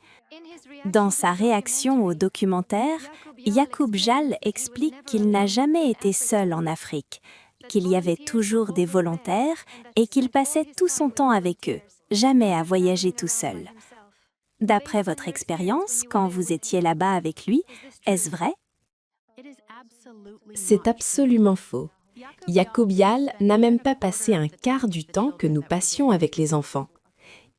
Dans sa réaction au documentaire, Yacoub Jal explique qu'il n'a jamais été seul en Afrique, qu'il y avait toujours des volontaires et qu'il passait tout son temps avec eux, jamais à voyager tout seul. D'après votre expérience, quand vous étiez là-bas avec lui, est-ce vrai? C'est absolument faux. Yacoub Jal n'a même pas passé un quart du temps que nous passions avec les enfants.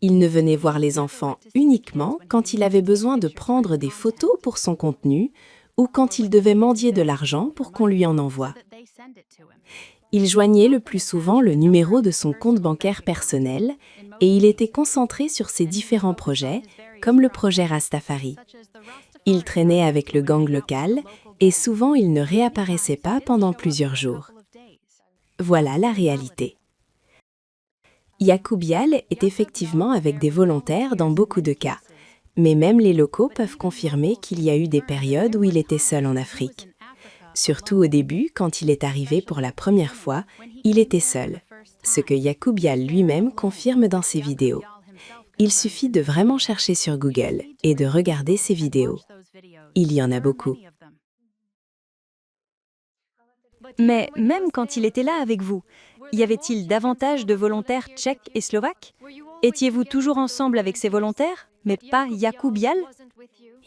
Il ne venait voir les enfants uniquement quand il avait besoin de prendre des photos pour son contenu ou quand il devait mendier de l'argent pour qu'on lui en envoie. Il joignait le plus souvent le numéro de son compte bancaire personnel et il était concentré sur ses différents projets, comme le projet Rastafari. Il traînait avec le gang local et souvent il ne réapparaissait pas pendant plusieurs jours. Voilà la réalité. Yacoub Jal est effectivement avec des volontaires dans beaucoup de cas, mais même les locaux peuvent confirmer qu'il y a eu des périodes où il était seul en Afrique. Surtout au début, quand il est arrivé pour la première fois, il était seul, ce que Yacoub Jal lui-même confirme dans ses vidéos. Il suffit de vraiment chercher sur Google et de regarder ses vidéos. Il y en a beaucoup. Mais même quand il était là avec vous, y avait-il davantage de volontaires tchèques et slovaques? Étiez-vous toujours ensemble avec ces volontaires, mais pas Yacoub Jal?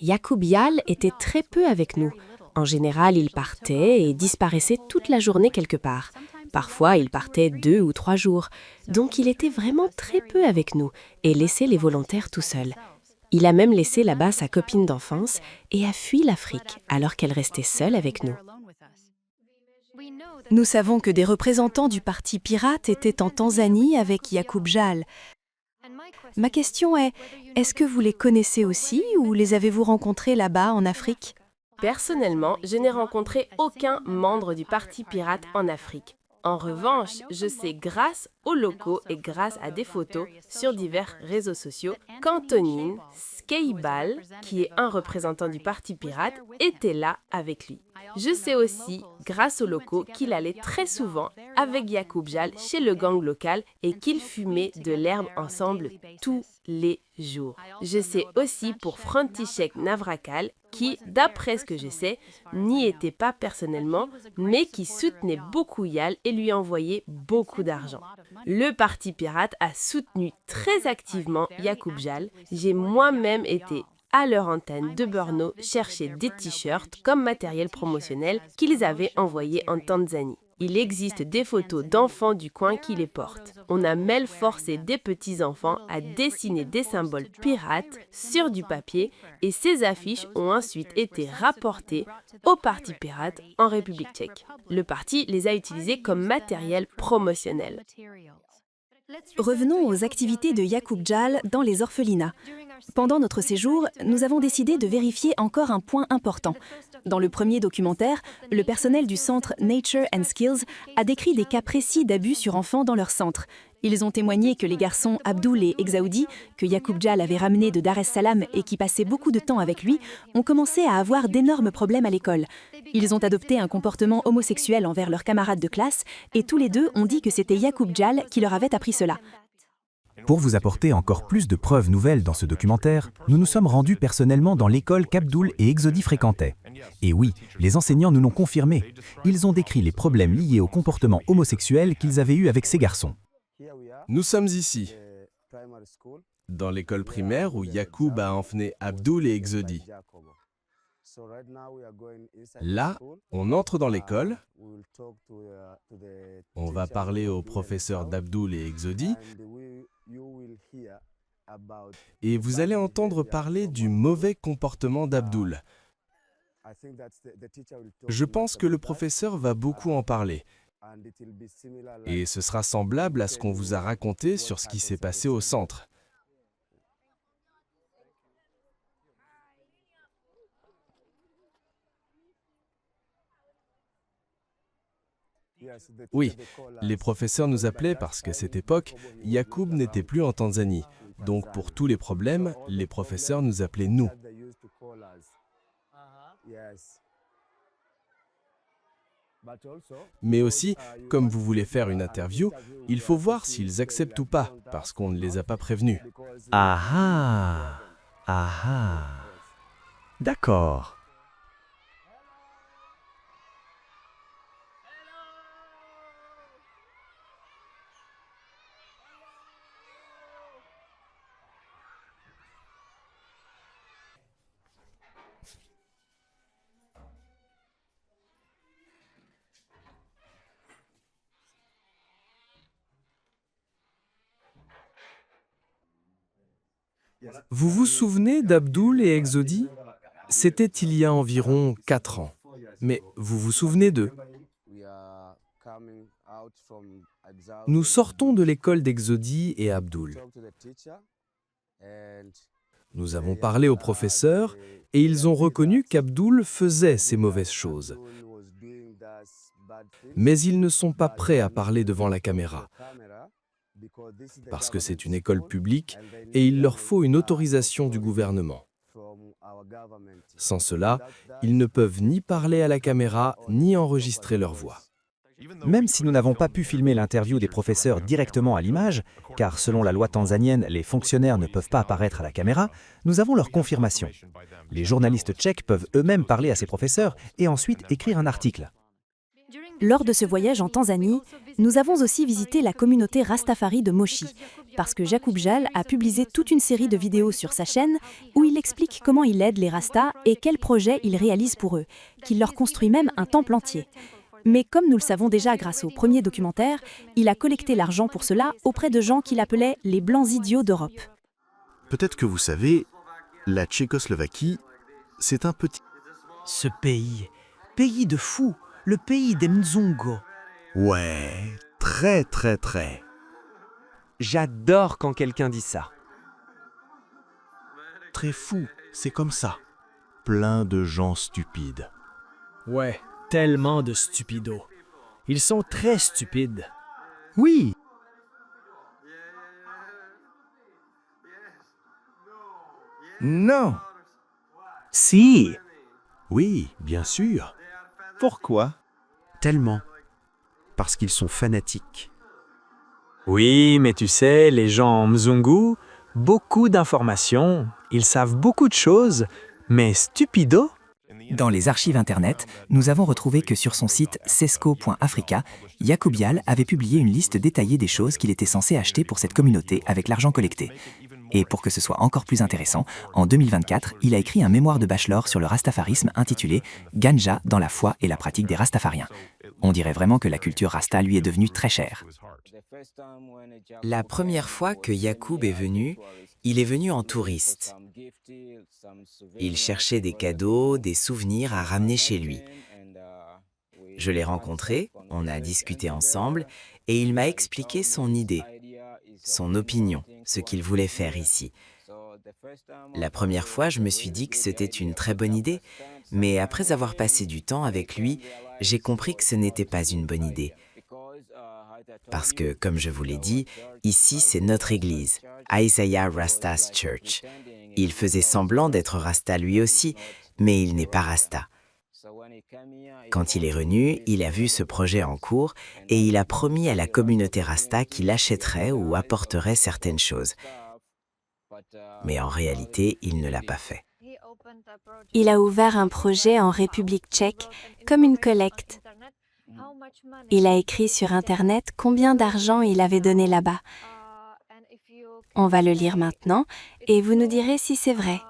Yacoub Jal était très peu avec nous. En général, il partait et disparaissait toute la journée quelque part. Parfois, il partait 2 ou 3 jours. Donc, il était vraiment très peu avec nous et laissait les volontaires tout seuls. Il a même laissé là-bas sa copine d'enfance et a fui l'Afrique alors qu'elle restait seule avec nous. Nous savons que des représentants du parti pirate étaient en Tanzanie avec Yacoub Jal. Ma question est-ce que vous les connaissez aussi ou les avez-vous rencontrés là-bas en Afrique? Personnellement, je n'ai rencontré aucun membre du parti pirate en Afrique. En revanche, je sais grâce aux locaux et grâce à des photos sur divers réseaux sociaux qu'Antonine Skeibal, qui est un représentant du parti pirate, était là avec lui. Je sais aussi, grâce aux locaux, qu'il allait très souvent avec Yacoub Jal chez le gang local et qu'ils fumaient de l'herbe ensemble tous les jours. Je sais aussi pour František Navratil, qui, d'après ce que je sais, n'y était pas personnellement, mais qui soutenait beaucoup Jal et lui envoyait beaucoup d'argent. Le parti pirate a soutenu très activement Yacoub Jal. J'ai moi-même été à leur antenne de Brno chercher des t-shirts comme matériel promotionnel qu'ils avaient envoyés en Tanzanie. Il existe des photos d'enfants du coin qui les portent. On a même forcé des petits-enfants à dessiner des symboles pirates sur du papier et ces affiches ont ensuite été rapportées au parti pirate en République tchèque. Le parti les a utilisées comme matériel promotionnel. Revenons aux activités de Yacoub Jal dans les orphelinats. Pendant notre séjour, nous avons décidé de vérifier encore un point important. Dans le premier documentaire, le personnel du centre Nature and Skills a décrit des cas précis d'abus sur enfants dans leur centre. Ils ont témoigné que les garçons Abdul et Exaoudi, que Yacoub Dial avait ramenés de Dar es Salaam et qui passaient beaucoup de temps avec lui, ont commencé à avoir d'énormes problèmes à l'école. Ils ont adopté un comportement homosexuel envers leurs camarades de classe et tous les deux ont dit que c'était Yacoub Dial qui leur avait appris cela. Pour vous apporter encore plus de preuves nouvelles dans ce documentaire, nous nous sommes rendus personnellement dans l'école qu'Abdul et Exodi fréquentaient. Et oui, les enseignants nous l'ont confirmé. Ils ont décrit les problèmes liés au comportement homosexuel qu'ils avaient eu avec ces garçons. Nous sommes ici, dans l'école primaire où Yacoub a emmené Abdul et Exodi. Là, on entre dans l'école, on va parler au professeur d'Abdul et Exodi, et vous allez entendre parler du mauvais comportement d'Abdul. Je pense que le professeur va beaucoup en parler. Et ce sera semblable à ce qu'on vous a raconté sur ce qui s'est passé au centre. Oui, les professeurs nous appelaient parce qu'à cette époque, Yacoub n'était plus en Tanzanie. Donc pour tous les problèmes, les professeurs nous appelaient nous. Mais aussi, comme vous voulez faire une interview, il faut voir s'ils acceptent ou pas, parce qu'on ne les a pas prévenus. Ah ah, ah ah. D'accord. Vous vous souvenez d'Abdul et Exodi? C'était il y a environ 4 ans. Mais vous vous souvenez d'eux? Nous sortons de l'école d'Exodi et Abdul. Nous avons parlé aux professeurs et ils ont reconnu qu'Abdul faisait ces mauvaises choses. Mais ils ne sont pas prêts à parler devant la caméra. Parce que c'est une école publique et il leur faut une autorisation du gouvernement. Sans cela, ils ne peuvent ni parler à la caméra, ni enregistrer leur voix. Même si nous n'avons pas pu filmer l'interview des professeurs directement à l'image, car selon la loi tanzanienne, les fonctionnaires ne peuvent pas apparaître à la caméra, nous avons leur confirmation. Les journalistes tchèques peuvent eux-mêmes parler à ces professeurs et ensuite écrire un article. Lors de ce voyage en Tanzanie, nous avons aussi visité la communauté Rastafari de Moshi, parce que Yacoub Dial a publié toute une série de vidéos sur sa chaîne où il explique comment il aide les Rastas et quels projets il réalise pour eux, qu'il leur construit même un temple entier. Mais comme nous le savons déjà grâce au premier documentaire, il a collecté l'argent pour cela auprès de gens qu'il appelait les Blancs idiots d'Europe. Peut-être que vous savez, la Tchécoslovaquie, c'est un petit... Ce pays de fous, le pays des Mzungo. Ouais, très. J'adore quand quelqu'un dit ça. Très fou, c'est comme ça. Plein de gens stupides. Ouais, tellement de stupidos. Ils sont très stupides. Oui. Non. Si. Oui, bien sûr. Pourquoi? Tellement. Parce qu'ils sont fanatiques. Oui, mais tu sais, les gens en Mzungu, beaucoup d'informations, ils savent beaucoup de choses, mais stupido? Dans les archives Internet, nous avons retrouvé que sur son site sesco.africa, Yacoub Dial avait publié une liste détaillée des choses qu'il était censé acheter pour cette communauté avec l'argent collecté. Et pour que ce soit encore plus intéressant, en 2024, il a écrit un mémoire de bachelor sur le rastafarisme intitulé « Ganja dans la foi et la pratique des rastafariens ». On dirait vraiment que la culture rasta lui est devenue très chère. La première fois que Yacoub est venu, il est venu en touriste. Il cherchait des cadeaux, des souvenirs à ramener chez lui. Je l'ai rencontré, on a discuté ensemble et il m'a expliqué son idée, son opinion, ce qu'il voulait faire ici. La première fois, je me suis dit que c'était une très bonne idée, mais après avoir passé du temps avec lui, j'ai compris que ce n'était pas une bonne idée. Parce que, comme je vous l'ai dit, ici c'est notre église, Isaiah Rasta's Church. Il faisait semblant d'être Rasta lui aussi, mais il n'est pas Rasta. Quand il est venu, il a vu ce projet en cours et il a promis à la communauté Rasta qu'il achèterait ou apporterait certaines choses. Mais en réalité, il ne l'a pas fait. Il a ouvert un projet en République tchèque comme une collecte. Il a écrit sur Internet combien d'argent il avait donné là-bas. On va le lire maintenant et vous nous direz si c'est vrai,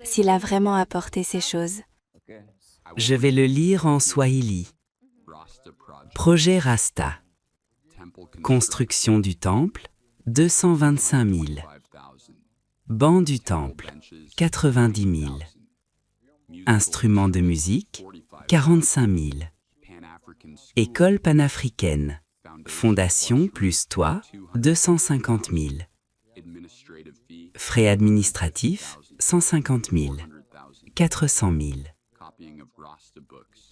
s'il a vraiment apporté ces choses. Je vais le lire en swahili. Projet Rasta. Construction du temple, 225 000. Banc du temple, 90 000. Instruments de musique, 45 000. École panafricaine. Fondation plus toit, 250 000. Frais administratifs, 150 000. 400 000.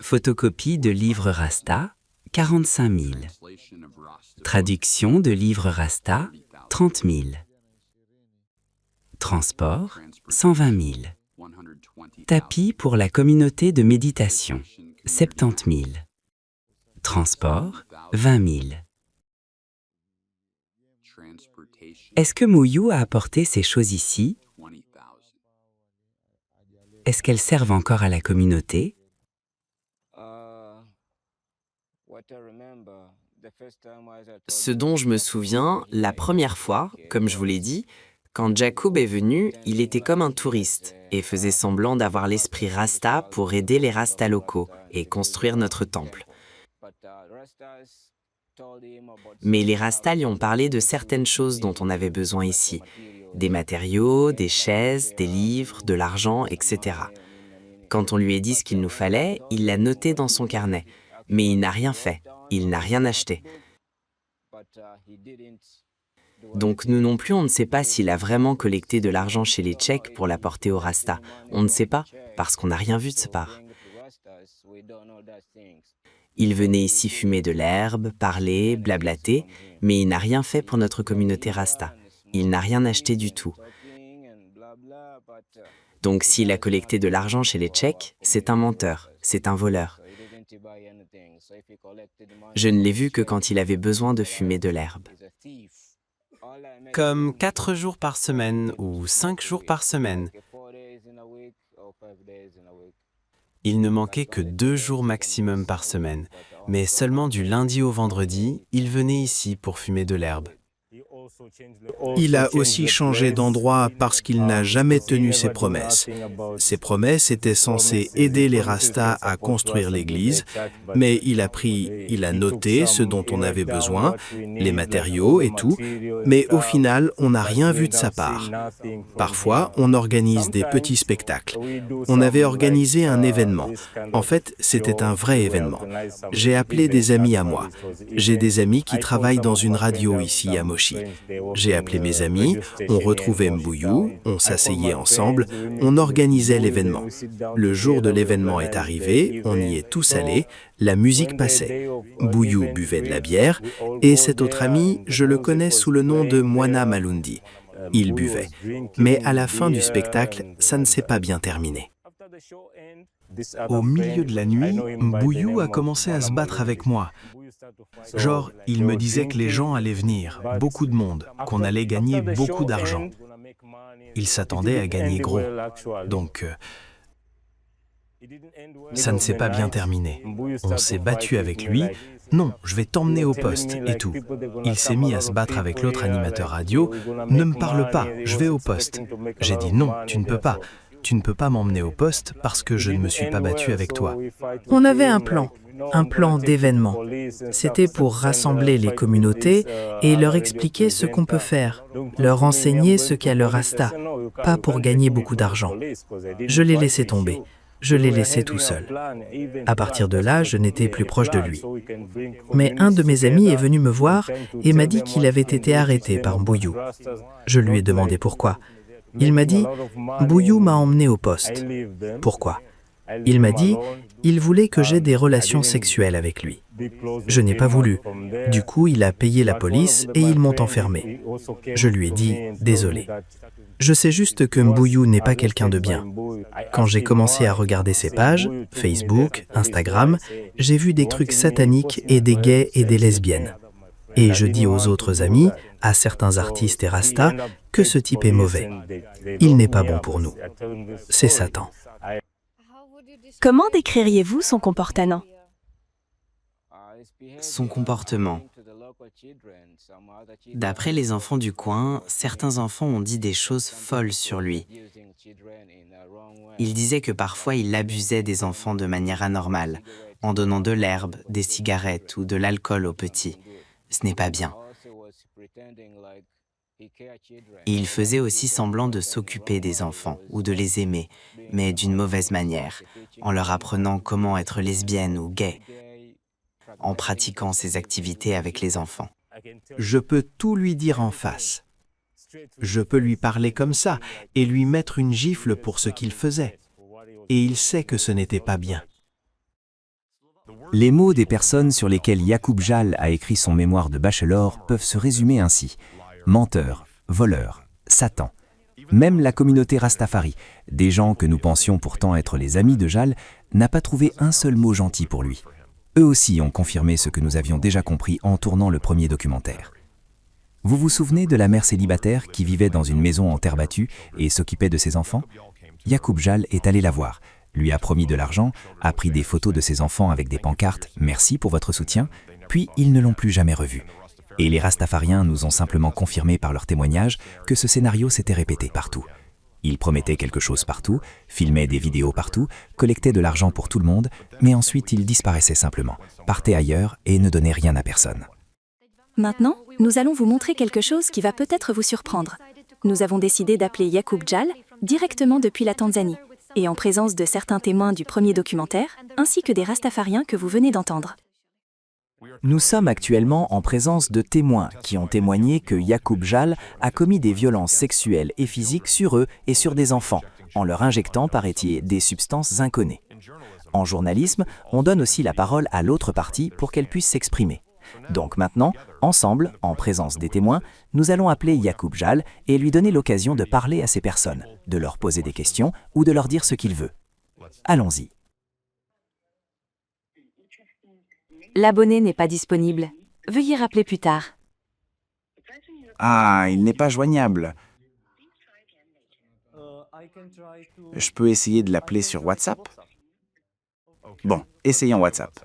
Photocopie de livres Rasta, 45 000. Traduction de livres Rasta, 30 000. Transport, 120 000. Tapis pour la communauté de méditation, 70 000. Transport, 20 000. Est-ce que Mouyou a apporté ces choses ici? Est-ce qu'elles servent encore à la communauté? Ce dont je me souviens, la première fois, comme je vous l'ai dit, quand Jacob est venu, il était comme un touriste et faisait semblant d'avoir l'esprit Rasta pour aider les Rastas locaux et construire notre temple. Mais les Rastas lui ont parlé de certaines choses dont on avait besoin ici. Des matériaux, des chaises, des livres, de l'argent, etc. Quand on lui a dit ce qu'il nous fallait, il l'a noté dans son carnet. Mais il n'a rien fait, il n'a rien acheté. Donc nous non plus, on ne sait pas s'il a vraiment collecté de l'argent chez les Tchèques pour l'apporter aux Rastas. On ne sait pas, parce qu'on n'a rien vu de sa part. Il venait ici fumer de l'herbe, parler, blablater, mais il n'a rien fait pour notre communauté Rasta. Il n'a rien acheté du tout. Donc s'il a collecté de l'argent chez les Tchèques, c'est un menteur, c'est un voleur. Je ne l'ai vu que quand il avait besoin de fumer de l'herbe. Comme 4 jours par semaine ou 5 jours par semaine. Il ne manquait que 2 jours maximum par semaine, mais seulement du lundi au vendredi, il venait ici pour fumer de l'herbe. Il a aussi changé d'endroit parce qu'il n'a jamais tenu ses promesses. Ses promesses étaient censées aider les Rastas à construire l'église, mais il a noté ce dont on avait besoin, les matériaux et tout, mais au final, on n'a rien vu de sa part. Parfois, on organise des petits spectacles. On avait organisé un événement. En fait, c'était un vrai événement. J'ai appelé des amis à moi. J'ai des amis qui travaillent dans une radio ici à Moshi. J'ai appelé mes amis, on retrouvait Mbouyou, on s'asseyait ensemble, on organisait l'événement. Le jour de l'événement est arrivé, on y est tous allés, la musique passait. Mbouyou buvait de la bière, et cet autre ami, je le connais sous le nom de Moana Malundi. Il buvait. Mais à la fin du spectacle, ça ne s'est pas bien terminé. Au milieu de la nuit, Mbouyou a commencé à se battre avec moi. Genre, il me disait que les gens allaient venir, beaucoup de monde, qu'on allait gagner beaucoup d'argent. Il s'attendait à gagner gros. Donc, ça ne s'est pas bien terminé. On s'est battu avec lui. Non, je vais t'emmener au poste et tout. Il s'est mis à se battre avec l'autre animateur radio. Ne me parle pas, je vais au poste. J'ai dit non, tu ne peux pas. Tu ne peux pas m'emmener au poste parce que je ne me suis pas battu avec toi. On avait un plan d'événement. C'était pour rassembler les communautés et leur expliquer ce qu'on peut faire, leur enseigner ce qu'est le Rasta, pas pour gagner beaucoup d'argent. Je l'ai laissé tomber. Je l'ai laissé tout seul. À partir de là, je n'étais plus proche de lui. Mais un de mes amis est venu me voir et m'a dit qu'il avait été arrêté par Mbouyou. Je lui ai demandé pourquoi. Il m'a dit, Bouyou m'a emmené au poste. Pourquoi? Il m'a dit, il voulait que j'aie des relations sexuelles avec lui. Je n'ai pas voulu. Du coup, il a payé la police et ils m'ont enfermé. Je lui ai dit, désolé. Je sais juste que Bouyou n'est pas quelqu'un de bien. Quand j'ai commencé à regarder ses pages, Facebook, Instagram, j'ai vu des trucs sataniques et des gays et des lesbiennes. Et je dis aux autres amis, à certains artistes et rastas, que ce type est mauvais. Il n'est pas bon pour nous. C'est Satan. Comment décririez-vous son comportement? Son comportement. D'après les enfants du coin, certains enfants ont dit des choses folles sur lui. Ils disaient que parfois il abusait des enfants de manière anormale, en donnant de l'herbe, des cigarettes ou de l'alcool aux petits. Ce n'est pas bien. Et il faisait aussi semblant de s'occuper des enfants ou de les aimer, mais d'une mauvaise manière, en leur apprenant comment être lesbienne ou gay, en pratiquant ces activités avec les enfants. Je peux tout lui dire en face. Je peux lui parler comme ça et lui mettre une gifle pour ce qu'il faisait. Et il sait que ce n'était pas bien. Les mots des personnes sur lesquelles Yacoub Jal a écrit son mémoire de bachelor peuvent se résumer ainsi. Menteur, voleur, Satan. Même la communauté Rastafari, des gens que nous pensions pourtant être les amis de Jal, n'a pas trouvé un seul mot gentil pour lui. Eux aussi ont confirmé ce que nous avions déjà compris en tournant le premier documentaire. Vous vous souvenez de la mère célibataire qui vivait dans une maison en terre battue et s'occupait de ses enfants? Yacoub Jal est allé la voir, lui a promis de l'argent, a pris des photos de ses enfants avec des pancartes « Merci pour votre soutien », puis ils ne l'ont plus jamais revu. Et les Rastafariens nous ont simplement confirmé par leurs témoignages que ce scénario s'était répété partout. Ils promettaient quelque chose partout, filmaient des vidéos partout, collectaient de l'argent pour tout le monde, mais ensuite ils disparaissaient simplement, partaient ailleurs et ne donnaient rien à personne. Maintenant, nous allons vous montrer quelque chose qui va peut-être vous surprendre. Nous avons décidé d'appeler Yacoub Jal directement depuis la Tanzanie, et en présence de certains témoins du premier documentaire, ainsi que des Rastafariens que vous venez d'entendre. Nous sommes actuellement en présence de témoins qui ont témoigné que Yacoub Jal a commis des violences sexuelles et physiques sur eux et sur des enfants, en leur injectant, paraît-il, des substances inconnues. En journalisme, on donne aussi la parole à l'autre partie pour qu'elle puisse s'exprimer. Donc maintenant, ensemble, en présence des témoins, nous allons appeler Yacoub Jal et lui donner l'occasion de parler à ces personnes, de leur poser des questions ou de leur dire ce qu'il veut. Allons-y. L'abonné n'est pas disponible. Veuillez rappeler plus tard. Ah, il n'est pas joignable. Je peux essayer de l'appeler sur WhatsApp? Bon, essayons WhatsApp.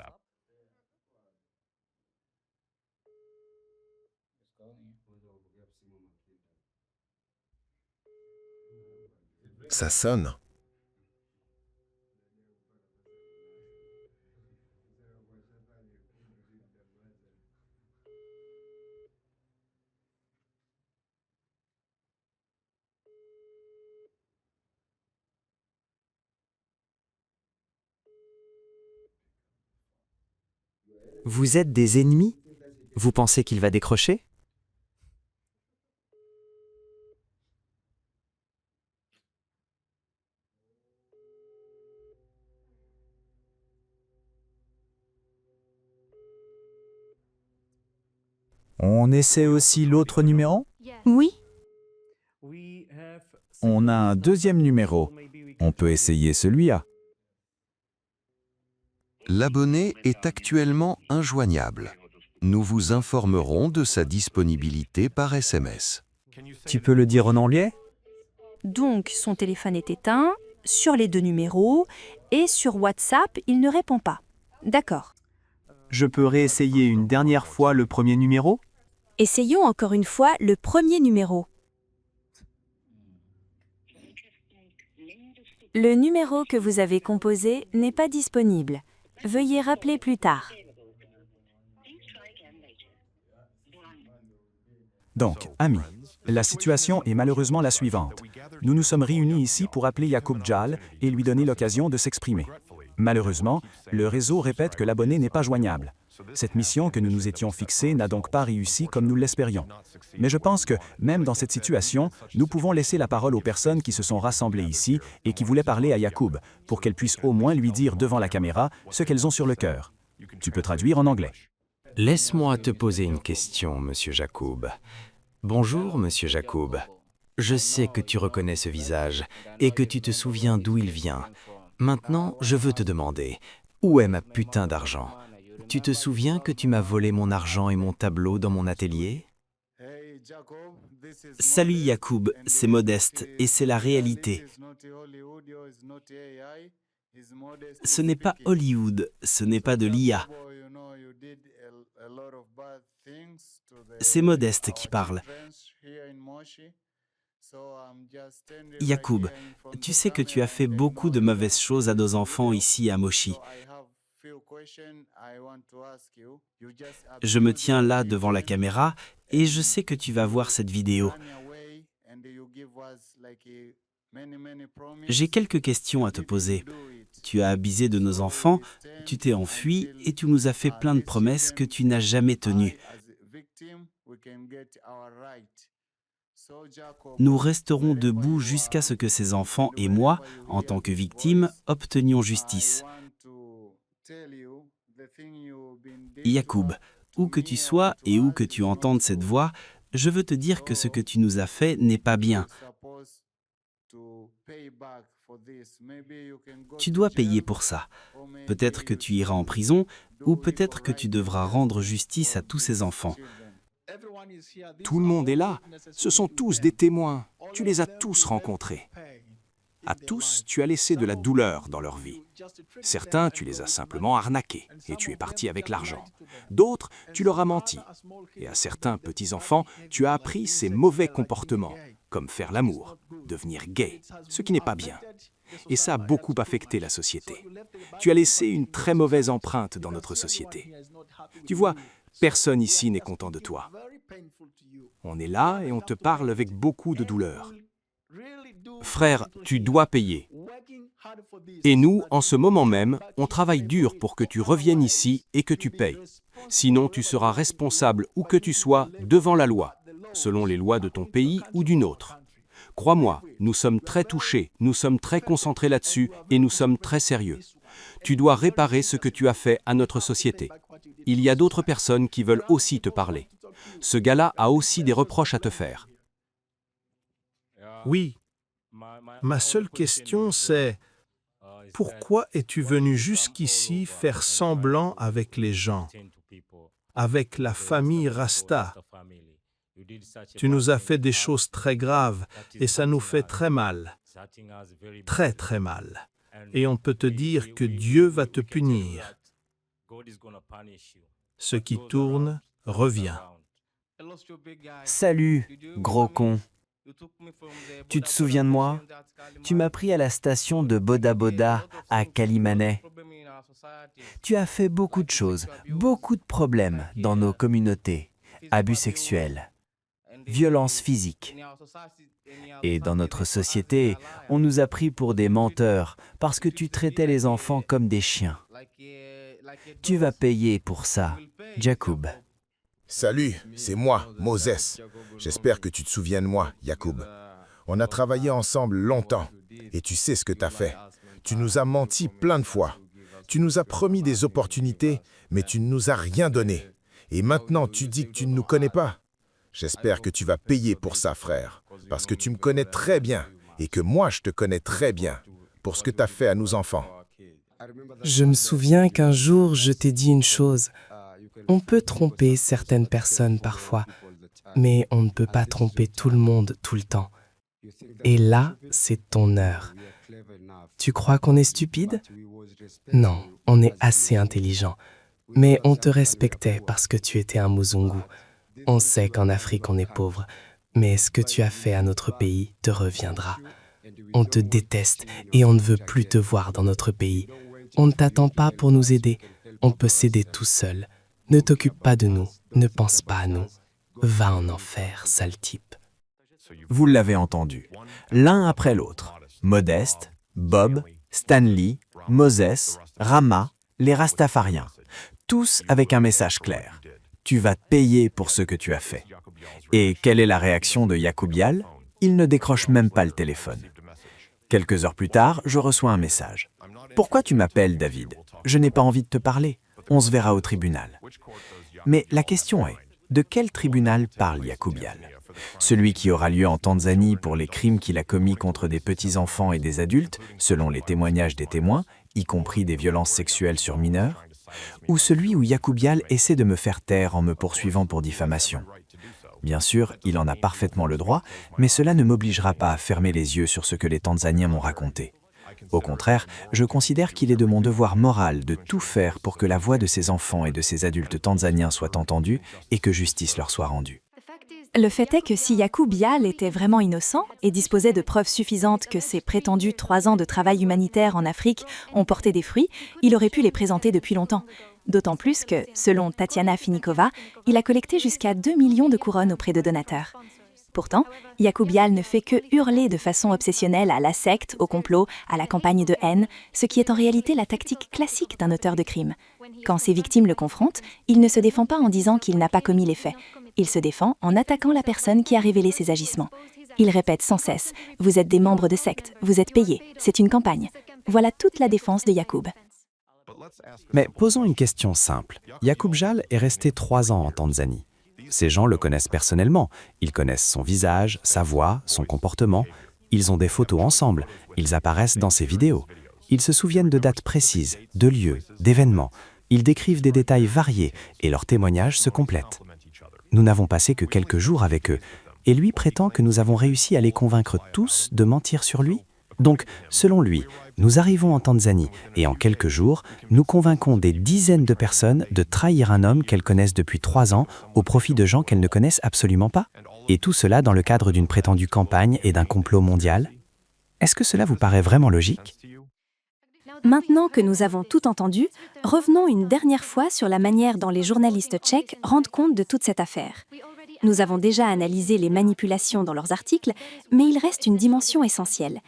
Ça sonne. Vous êtes des ennemis? Vous pensez qu'il va décrocher? On essaie aussi l'autre numéro? Oui. On a un deuxième numéro. On peut essayer celui-là. L'abonné est actuellement injoignable. Nous vous informerons de sa disponibilité par SMS. Tu peux le dire en anglais? Donc, son téléphone est éteint, sur les deux numéros, et sur WhatsApp, il ne répond pas. D'accord. Je peux réessayer une dernière fois le premier numéro? Essayons encore une fois le premier numéro. Le numéro que vous avez composé n'est pas disponible. Veuillez rappeler plus tard. Donc, amis, la situation est malheureusement la suivante. Nous nous sommes réunis ici pour appeler Yacoub Jal et lui donner l'occasion de s'exprimer. Malheureusement, le réseau répète que l'abonné n'est pas joignable. Cette mission que nous nous étions fixée n'a donc pas réussi comme nous l'espérions. Mais je pense que, même dans cette situation, nous pouvons laisser la parole aux personnes qui se sont rassemblées ici et qui voulaient parler à Yacoub, pour qu'elles puissent au moins lui dire devant la caméra ce qu'elles ont sur le cœur. Tu peux traduire en anglais. Laisse-moi te poser une question, Monsieur Jacob. Bonjour, Monsieur Jacob. Je sais que tu reconnais ce visage et que tu te souviens d'où il vient. Maintenant, je veux te demander, où est ma putain d'argent? Tu te souviens que tu m'as volé mon argent et mon tableau dans mon atelier? Salut Yacoub, c'est Modeste et c'est la réalité. Ce n'est pas Hollywood, ce n'est pas de l'IA. C'est Modeste qui parle. Yacoub, tu sais que tu as fait beaucoup de mauvaises choses à nos enfants ici à Moshi. Je me tiens là devant la caméra et je sais que tu vas voir cette vidéo. J'ai quelques questions à te poser. Tu as abusé de nos enfants, tu t'es enfui et tu nous as fait plein de promesses que tu n'as jamais tenues. Nous resterons debout jusqu'à ce que ces enfants et moi, en tant que victimes, obtenions justice. Yacoub, où que tu sois et où que tu entendes cette voix, je veux te dire que ce que tu nous as fait n'est pas bien. Tu dois payer pour ça. Peut-être que tu iras en prison ou peut-être que tu devras rendre justice à tous ces enfants. Tout le monde est là. Ce sont tous des témoins. Tu les as tous rencontrés. À tous, tu as laissé de la douleur dans leur vie. Certains, tu les as simplement arnaqués et tu es parti avec l'argent. D'autres, tu leur as menti. Et à certains petits-enfants, tu as appris ces mauvais comportements, comme faire l'amour, devenir gay, ce qui n'est pas bien. Et ça a beaucoup affecté la société. Tu as laissé une très mauvaise empreinte dans notre société. Tu vois, personne ici n'est content de toi. On est là et on te parle avec beaucoup de douleur. Frère, tu dois payer. Et nous, en ce moment même, on travaille dur pour que tu reviennes ici et que tu payes. Sinon, tu seras responsable où que tu sois devant la loi, selon les lois de ton pays ou d'une autre. Crois-moi, nous sommes très touchés, nous sommes très concentrés là-dessus et nous sommes très sérieux. Tu dois réparer ce que tu as fait à notre société. Il y a d'autres personnes qui veulent aussi te parler. Ce gars-là a aussi des reproches à te faire. Oui. Ma seule question, c'est pourquoi es-tu venu jusqu'ici faire semblant avec les gens, avec la famille Rasta? Tu nous as fait des choses très graves et ça nous fait très mal, très très mal. Et on peut te dire que Dieu va te punir. Ce qui tourne revient. Salut, gros con. Tu te souviens de moi? Tu m'as pris à la station de Boda Boda à Kalimanay. Tu as fait beaucoup de choses, beaucoup de problèmes dans nos communautés. Abus sexuels, violence physique. Et dans notre société, on nous a pris pour des menteurs parce que tu traitais les enfants comme des chiens. Tu vas payer pour ça, Jacoub. Salut, c'est moi, Moses. J'espère que tu te souviens de moi, Yacoub. On a travaillé ensemble longtemps et tu sais ce que tu as fait. Tu nous as menti plein de fois. Tu nous as promis des opportunités, mais tu ne nous as rien donné. Et maintenant, tu dis que tu ne nous connais pas. J'espère que tu vas payer pour ça, frère, parce que tu me connais très bien et que moi, je te connais très bien pour ce que tu as fait à nos enfants. Je me souviens qu'un jour, je t'ai dit une chose. On peut tromper certaines personnes parfois, mais on ne peut pas tromper tout le monde tout le temps. Et là, c'est ton heure. Tu crois qu'on est stupide? Non, on est assez intelligent. Mais on te respectait parce que tu étais un Muzungu. On sait qu'en Afrique, on est pauvre, mais ce que tu as fait à notre pays te reviendra. On te déteste et on ne veut plus te voir dans notre pays. On ne t'attend pas pour nous aider. On peut s'aider tout seul. Ne t'occupe pas de nous, ne pense pas à nous. Va en enfer, sale type. Vous l'avez entendu, l'un après l'autre. Modeste, Bob, Stanley, Moses, Rama, les Rastafariens. tous avec un message clair. Tu vas payer pour ce que tu as fait. Et quelle est la réaction de Yacoubial? Il ne décroche même pas le téléphone. Quelques heures plus tard, je reçois un message. Pourquoi tu m'appelles, David? Je n'ai pas envie de te parler. On se verra au tribunal. Mais la question est, de quel tribunal parle Yacoubial? Celui qui aura lieu en Tanzanie pour les crimes qu'il a commis contre des petits-enfants et des adultes, selon les témoignages des témoins, y compris des violences sexuelles sur mineurs? Ou celui où Yacoubial essaie de me faire taire en me poursuivant pour diffamation? Bien sûr, il en a parfaitement le droit, mais cela ne m'obligera pas à fermer les yeux sur ce que les Tanzaniens m'ont raconté. Au contraire, je considère qu'il est de mon devoir moral de tout faire pour que la voix de ces enfants et de ces adultes tanzaniens soit entendue et que justice leur soit rendue. Le fait est que si Yacoubial était vraiment innocent et disposait de preuves suffisantes que ses prétendus 3 ans de travail humanitaire en Afrique ont porté des fruits, il aurait pu les présenter depuis longtemps. D'autant plus que, selon Tatiana Finikova, il a collecté jusqu'à 2 millions de couronnes auprès de donateurs. Pourtant, Yacoubial ne fait que hurler de façon obsessionnelle à la secte, au complot, à la campagne de haine, ce qui est en réalité la tactique classique d'un auteur de crime. Quand ses victimes le confrontent, il ne se défend pas en disant qu'il n'a pas commis les faits. Il se défend en attaquant la personne qui a révélé ses agissements. Il répète sans cesse « Vous êtes des membres de secte, vous êtes payés, c'est une campagne ». Voilà toute la défense de Yacoub. Mais posons une question simple. Yacoubial est resté 3 ans en Tanzanie. Ces gens le connaissent personnellement. Ils connaissent son visage, sa voix, son comportement. Ils ont des photos ensemble. Ils apparaissent dans ses vidéos. Ils se souviennent de dates précises, de lieux, d'événements. Ils décrivent des détails variés et leurs témoignages se complètent. Nous n'avons passé que quelques jours avec eux, et lui prétend que nous avons réussi à les convaincre tous de mentir sur lui. Donc, selon lui, nous arrivons en Tanzanie et en quelques jours, nous convainquons des dizaines de personnes de trahir un homme qu'elles connaissent depuis 3 ans au profit de gens qu'elles ne connaissent absolument pas. Et tout cela dans le cadre d'une prétendue campagne et d'un complot mondial. Est-ce que cela vous paraît vraiment logique? Maintenant que nous avons tout entendu, revenons une dernière fois sur la manière dont les journalistes tchèques rendent compte de toute cette affaire. Nous avons déjà analysé les manipulations dans leurs articles, mais il reste une dimension essentielle.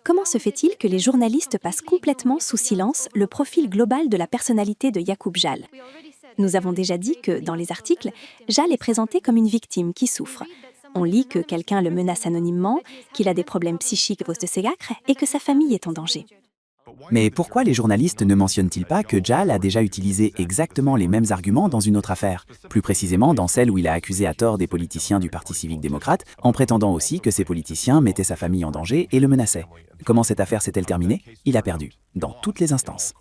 Comment se fait-il que les journalistes passent complètement sous silence le profil global de la personnalité de Yacoubial? Nous avons déjà dit que, dans les articles, Jal est présenté comme une victime qui souffre. On lit que quelqu'un le menace anonymement, qu'il a des problèmes psychiques à cause de ses actes et que sa famille est en danger. Mais pourquoi les journalistes ne mentionnent-ils pas que Jal a déjà utilisé exactement les mêmes arguments dans une autre affaire, plus précisément dans celle où il a accusé à tort des politiciens du Parti civique démocrate, en prétendant aussi que ces politiciens mettaient sa famille en danger et le menaçaient? Comment cette affaire s'est-elle terminée? Il a perdu, dans toutes les instances.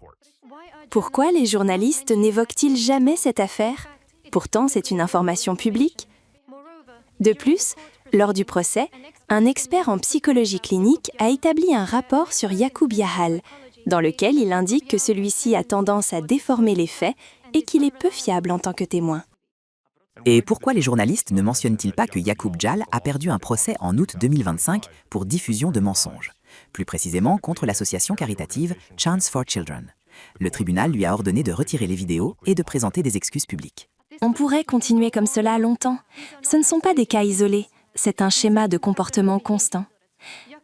Pourquoi les journalistes n'évoquent-ils jamais cette affaire? Pourtant, c'est une information publique. De plus, lors du procès, un expert en psychologie clinique a établi un rapport sur Yacoubial, dans lequel il indique que celui-ci a tendance à déformer les faits et qu'il est peu fiable en tant que témoin. Et pourquoi les journalistes ne mentionnent-ils pas que Yacoubial a perdu un procès en août 2025 pour diffusion de mensonges, plus précisément contre l'association caritative Chance for Children? Le tribunal lui a ordonné de retirer les vidéos et de présenter des excuses publiques. On pourrait continuer comme cela longtemps. Ce ne sont pas des cas isolés, c'est un schéma de comportement constant.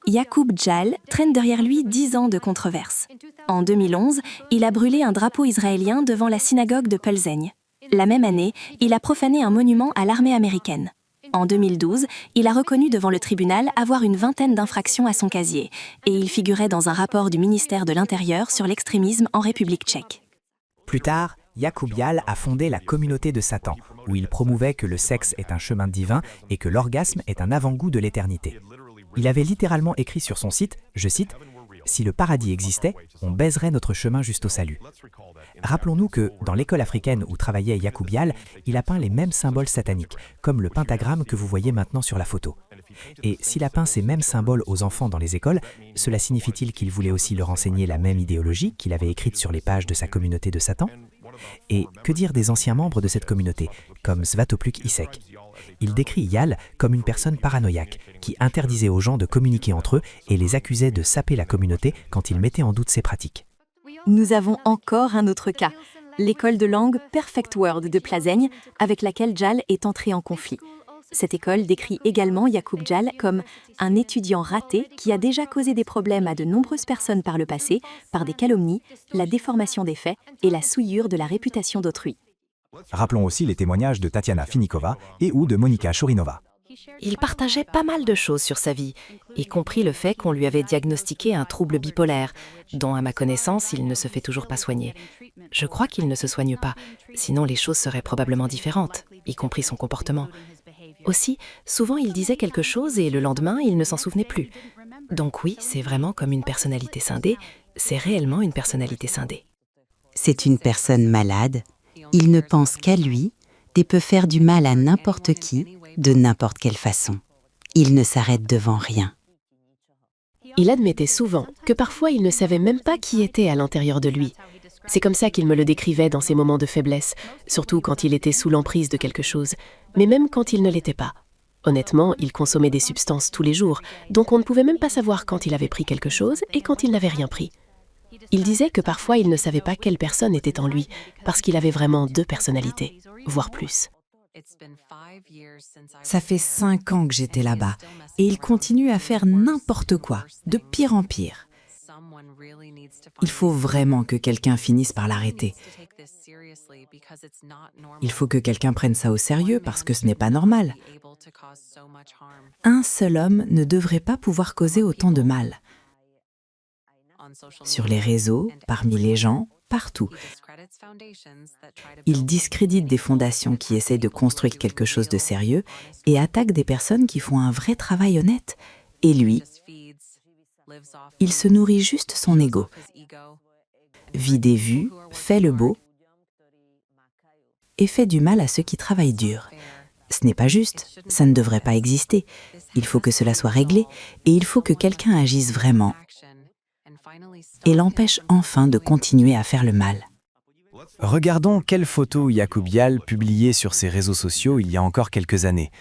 Yacoubial traîne derrière lui 10 ans de controverses. En 2011, il a brûlé un drapeau israélien devant la synagogue de Pelzaigne. La même année, il a profané un monument à l'armée américaine. En 2012, il a reconnu devant le tribunal avoir une 20aine d'infractions à son casier, et il figurait dans un rapport du ministère de l'Intérieur sur l'extrémisme en République tchèque. Plus tard, Yacoubial a fondé la communauté de Satan, où il promouvait que le sexe est un chemin divin et que l'orgasme est un avant-goût de l'éternité. Il avait littéralement écrit sur son site, je cite, « Si le paradis existait, on baiserait notre chemin juste au salut ». Rappelons-nous que, dans l'école africaine où travaillait Yacoubial, il a peint les mêmes symboles sataniques, comme le pentagramme que vous voyez maintenant sur la photo. Et s'il a peint ces mêmes symboles aux enfants dans les écoles, cela signifie-t-il qu'il voulait aussi leur enseigner la même idéologie qu'il avait écrite sur les pages de sa communauté de Satan? Et que dire des anciens membres de cette communauté, comme Svatopluk Isek? Il décrit Yal comme une personne paranoïaque, qui interdisait aux gens de communiquer entre eux et les accusait de saper la communauté quand il mettait en doute ses pratiques. Nous avons encore un autre cas, l'école de langue Perfect World de Plazaigne, avec laquelle Jal est entré en conflit. Cette école décrit également Yaqub Jal comme un étudiant raté qui a déjà causé des problèmes à de nombreuses personnes par le passé, par des calomnies, la déformation des faits et la souillure de la réputation d'autrui. Rappelons aussi les témoignages de Tatiana Finikova et ou de Monika Chorinova. Il partageait pas mal de choses sur sa vie, y compris le fait qu'on lui avait diagnostiqué un trouble bipolaire, dont à ma connaissance il ne se fait toujours pas soigner. Je crois qu'il ne se soigne pas, sinon les choses seraient probablement différentes, y compris son comportement. Aussi, souvent il disait quelque chose et le lendemain il ne s'en souvenait plus. Donc oui, c'est vraiment comme une personnalité scindée, c'est réellement une personnalité scindée. C'est une personne malade, il ne pense qu'à lui et peut faire du mal à n'importe qui, de n'importe quelle façon. Il ne s'arrête devant rien. Il admettait souvent que parfois il ne savait même pas qui était à l'intérieur de lui. C'est comme ça qu'il me le décrivait dans ses moments de faiblesse, surtout quand il était sous l'emprise de quelque chose, mais même quand il ne l'était pas. Honnêtement, il consommait des substances tous les jours, donc on ne pouvait même pas savoir quand il avait pris quelque chose et quand il n'avait rien pris. Il disait que parfois il ne savait pas quelle personne était en lui, parce qu'il avait vraiment 2 personnalités, voire plus. Ça fait 5 ans que j'étais là-bas, et il continue à faire n'importe quoi, de pire en pire. Il faut vraiment que quelqu'un finisse par l'arrêter. Il faut que quelqu'un prenne ça au sérieux parce que ce n'est pas normal. Un seul homme ne devrait pas pouvoir causer autant de mal. Sur les réseaux, parmi les gens, partout. Il discrédite des fondations qui essayent de construire quelque chose de sérieux et attaque des personnes qui font un vrai travail honnête. Et lui, il se nourrit juste son ego. Vit des vues, fait le beau et fait du mal à ceux qui travaillent dur. Ce n'est pas juste, ça ne devrait pas exister. Il faut que cela soit réglé et il faut que quelqu'un agisse vraiment et l'empêche enfin de continuer à faire le mal. Regardons quelle photo Yaqub Jal publiait sur ses réseaux sociaux il y a encore quelques années,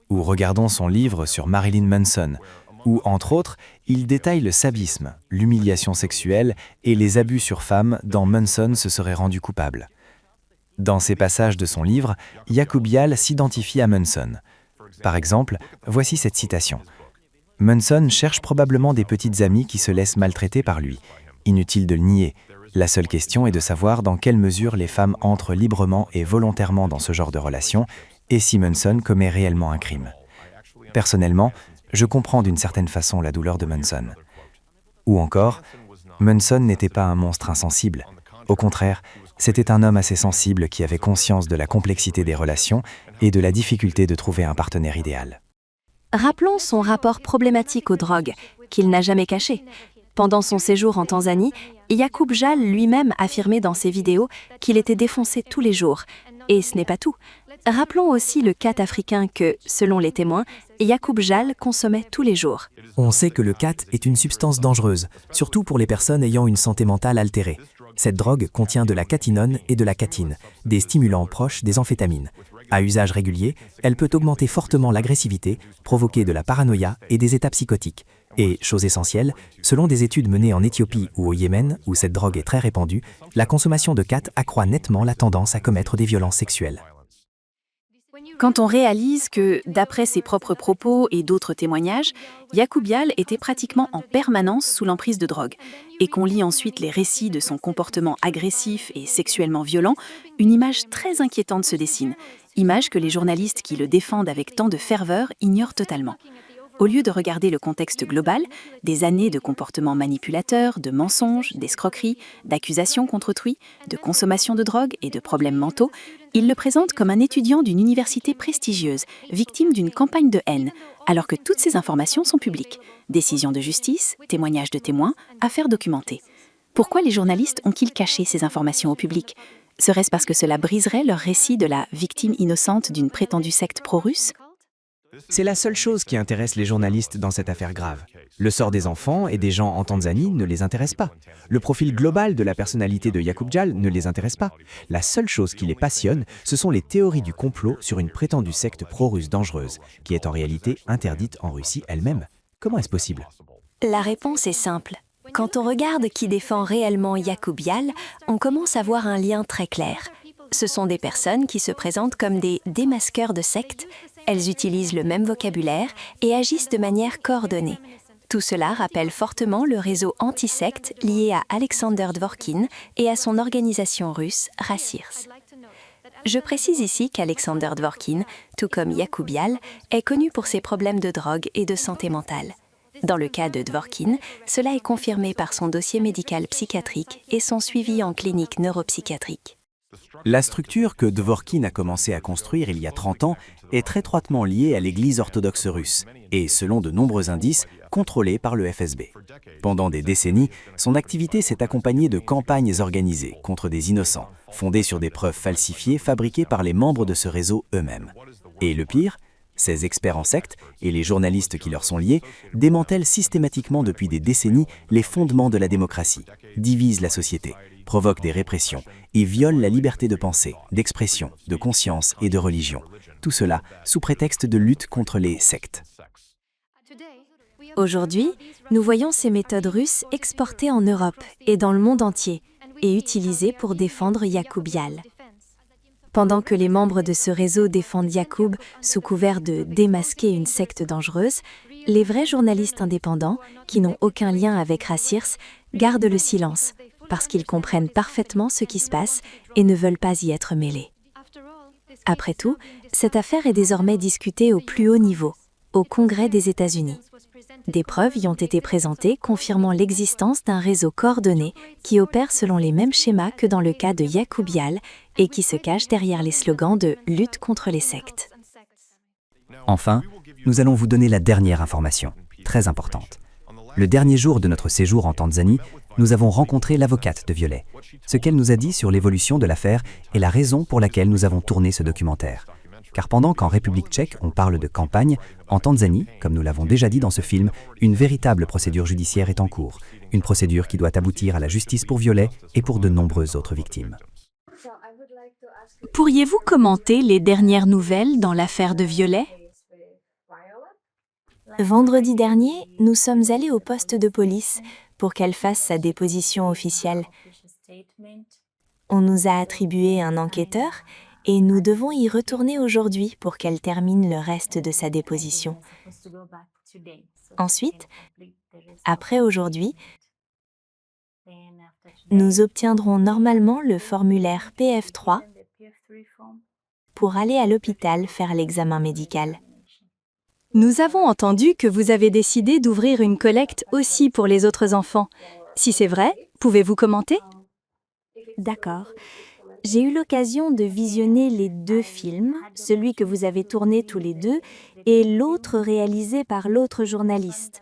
ou regardons son livre sur Marilyn Manson, où, entre autres, il détaille le sadisme, l'humiliation sexuelle et les abus sur femmes dont Manson se serait rendu coupable. Dans ces passages de son livre, Yaqub Jal s'identifie à Manson. Par exemple, voici cette citation. « Manson cherche probablement des petites amies qui se laissent maltraiter par lui. Inutile de le nier. La seule question est de savoir dans quelle mesure les femmes entrent librement et volontairement dans ce genre de relation et si Manson commet réellement un crime. Personnellement, je comprends d'une certaine façon la douleur de Manson. » Ou encore, « Manson n'était pas un monstre insensible. Au contraire, c'était un homme assez sensible qui avait conscience de la complexité des relations et de la difficulté de trouver un partenaire idéal. » Rappelons son rapport problématique aux drogues, qu'il n'a jamais caché. Pendant son séjour en Tanzanie, Yaqub Jal lui-même affirmait dans ses vidéos qu'il était défoncé tous les jours. Et ce n'est pas tout. Rappelons aussi le khat africain que, selon les témoins, Yaqub Jal consommait tous les jours. On sait que le khat est une substance dangereuse, surtout pour les personnes ayant une santé mentale altérée. Cette drogue contient de la catinone et de la catine, des stimulants proches des amphétamines. À usage régulier, elle peut augmenter fortement l'agressivité, provoquer de la paranoïa et des états psychotiques. Et, chose essentielle, selon des études menées en Éthiopie ou au Yémen, où cette drogue est très répandue, la consommation de khat accroît nettement la tendance à commettre des violences sexuelles. Quand on réalise que, d'après ses propres propos et d'autres témoignages, Yaqub Jal était pratiquement en permanence sous l'emprise de drogue, et qu'on lit ensuite les récits de son comportement agressif et sexuellement violent, une image très inquiétante se dessine, image que les journalistes qui le défendent avec tant de ferveur ignorent totalement. Au lieu de regarder le contexte global, des années de comportements manipulateurs, de mensonges, d'escroqueries, d'accusations contre autrui, de consommation de drogue et de problèmes mentaux, il le présente comme un étudiant d'une université prestigieuse, victime d'une campagne de haine, alors que toutes ces informations sont publiques. Décisions de justice, témoignages de témoins, affaires documentées. Pourquoi les journalistes ont-ils caché ces informations au public ? Serait-ce parce que cela briserait leur récit de la victime innocente d'une prétendue secte pro-russe ? C'est la seule chose qui intéresse les journalistes dans cette affaire grave. Le sort des enfants et des gens en Tanzanie ne les intéresse pas. Le profil global de la personnalité de Yaqub Jal ne les intéresse pas. La seule chose qui les passionne, ce sont les théories du complot sur une prétendue secte pro-russe dangereuse, qui est en réalité interdite en Russie elle-même. Comment est-ce possible ? La réponse est simple. Quand on regarde qui défend réellement Yaqub Jal, on commence à voir un lien très clair. Ce sont des personnes qui se présentent comme des démasqueurs de sectes, Elles utilisent le même vocabulaire et agissent de manière coordonnée. Tout cela rappelle fortement le réseau anti-secte lié à Alexander Dvorkin et à son organisation russe Rassirs. Je précise ici qu'Alexander Dvorkin, tout comme Yaqub Bial, est connu pour ses problèmes de drogue et de santé mentale. Dans le cas de Dvorkin, cela est confirmé par son dossier médical psychiatrique et son suivi en clinique neuropsychiatrique. La structure que Dvorkin a commencé à construire il y a 30 ans est très étroitement liée à l'Église orthodoxe russe et, selon de nombreux indices, contrôlée par le FSB. Pendant des décennies, son activité s'est accompagnée de campagnes organisées contre des innocents, fondées sur des preuves falsifiées fabriquées par les membres de ce réseau eux-mêmes. Et le pire, ces experts en secte et les journalistes qui leur sont liés démantèlent systématiquement depuis des décennies les fondements de la démocratie, divisent la société, provoquent des répressions et violent la liberté de pensée, d'expression, de conscience et de religion. Tout cela sous prétexte de lutte contre les sectes. Aujourd'hui, nous voyons ces méthodes russes exportées en Europe et dans le monde entier et utilisées pour défendre Yaqub Bial. Pendant que les membres de ce réseau défendent Yaqub sous couvert de démasquer une secte dangereuse, les vrais journalistes indépendants, qui n'ont aucun lien avec Rassirs, gardent le silence, parce qu'ils comprennent parfaitement ce qui se passe et ne veulent pas y être mêlés. Après tout, cette affaire est désormais discutée au plus haut niveau, au Congrès des États-Unis. Des preuves y ont été présentées confirmant l'existence d'un réseau coordonné qui opère selon les mêmes schémas que dans le cas de Yaqub Bial et qui se cache derrière les slogans de « lutte contre les sectes ». Enfin, nous allons vous donner la dernière information, très importante. Le dernier jour de notre séjour en Tanzanie, nous avons rencontré l'avocate de Violet. Ce qu'elle nous a dit sur l'évolution de l'affaire est la raison pour laquelle nous avons tourné ce documentaire. Car pendant qu'en République tchèque, on parle de campagne, en Tanzanie, comme nous l'avons déjà dit dans ce film, une véritable procédure judiciaire est en cours. Une procédure qui doit aboutir à la justice pour Violet et pour de nombreuses autres victimes. Pourriez-vous commenter les dernières nouvelles dans l'affaire de Violet ? Vendredi dernier, nous sommes allés au poste de police pour qu'elle fasse sa déposition officielle. On nous a attribué un enquêteur et nous devons y retourner aujourd'hui pour qu'elle termine le reste de sa déposition. Ensuite, après aujourd'hui, nous obtiendrons normalement le formulaire PF3 pour aller à l'hôpital faire l'examen médical. Nous avons entendu que vous avez décidé d'ouvrir une collecte aussi pour les autres enfants. Si c'est vrai, pouvez-vous commenter ? D'accord. J'ai eu l'occasion de visionner les 2 films, celui que vous avez tourné tous les deux et l'autre réalisé par l'autre journaliste.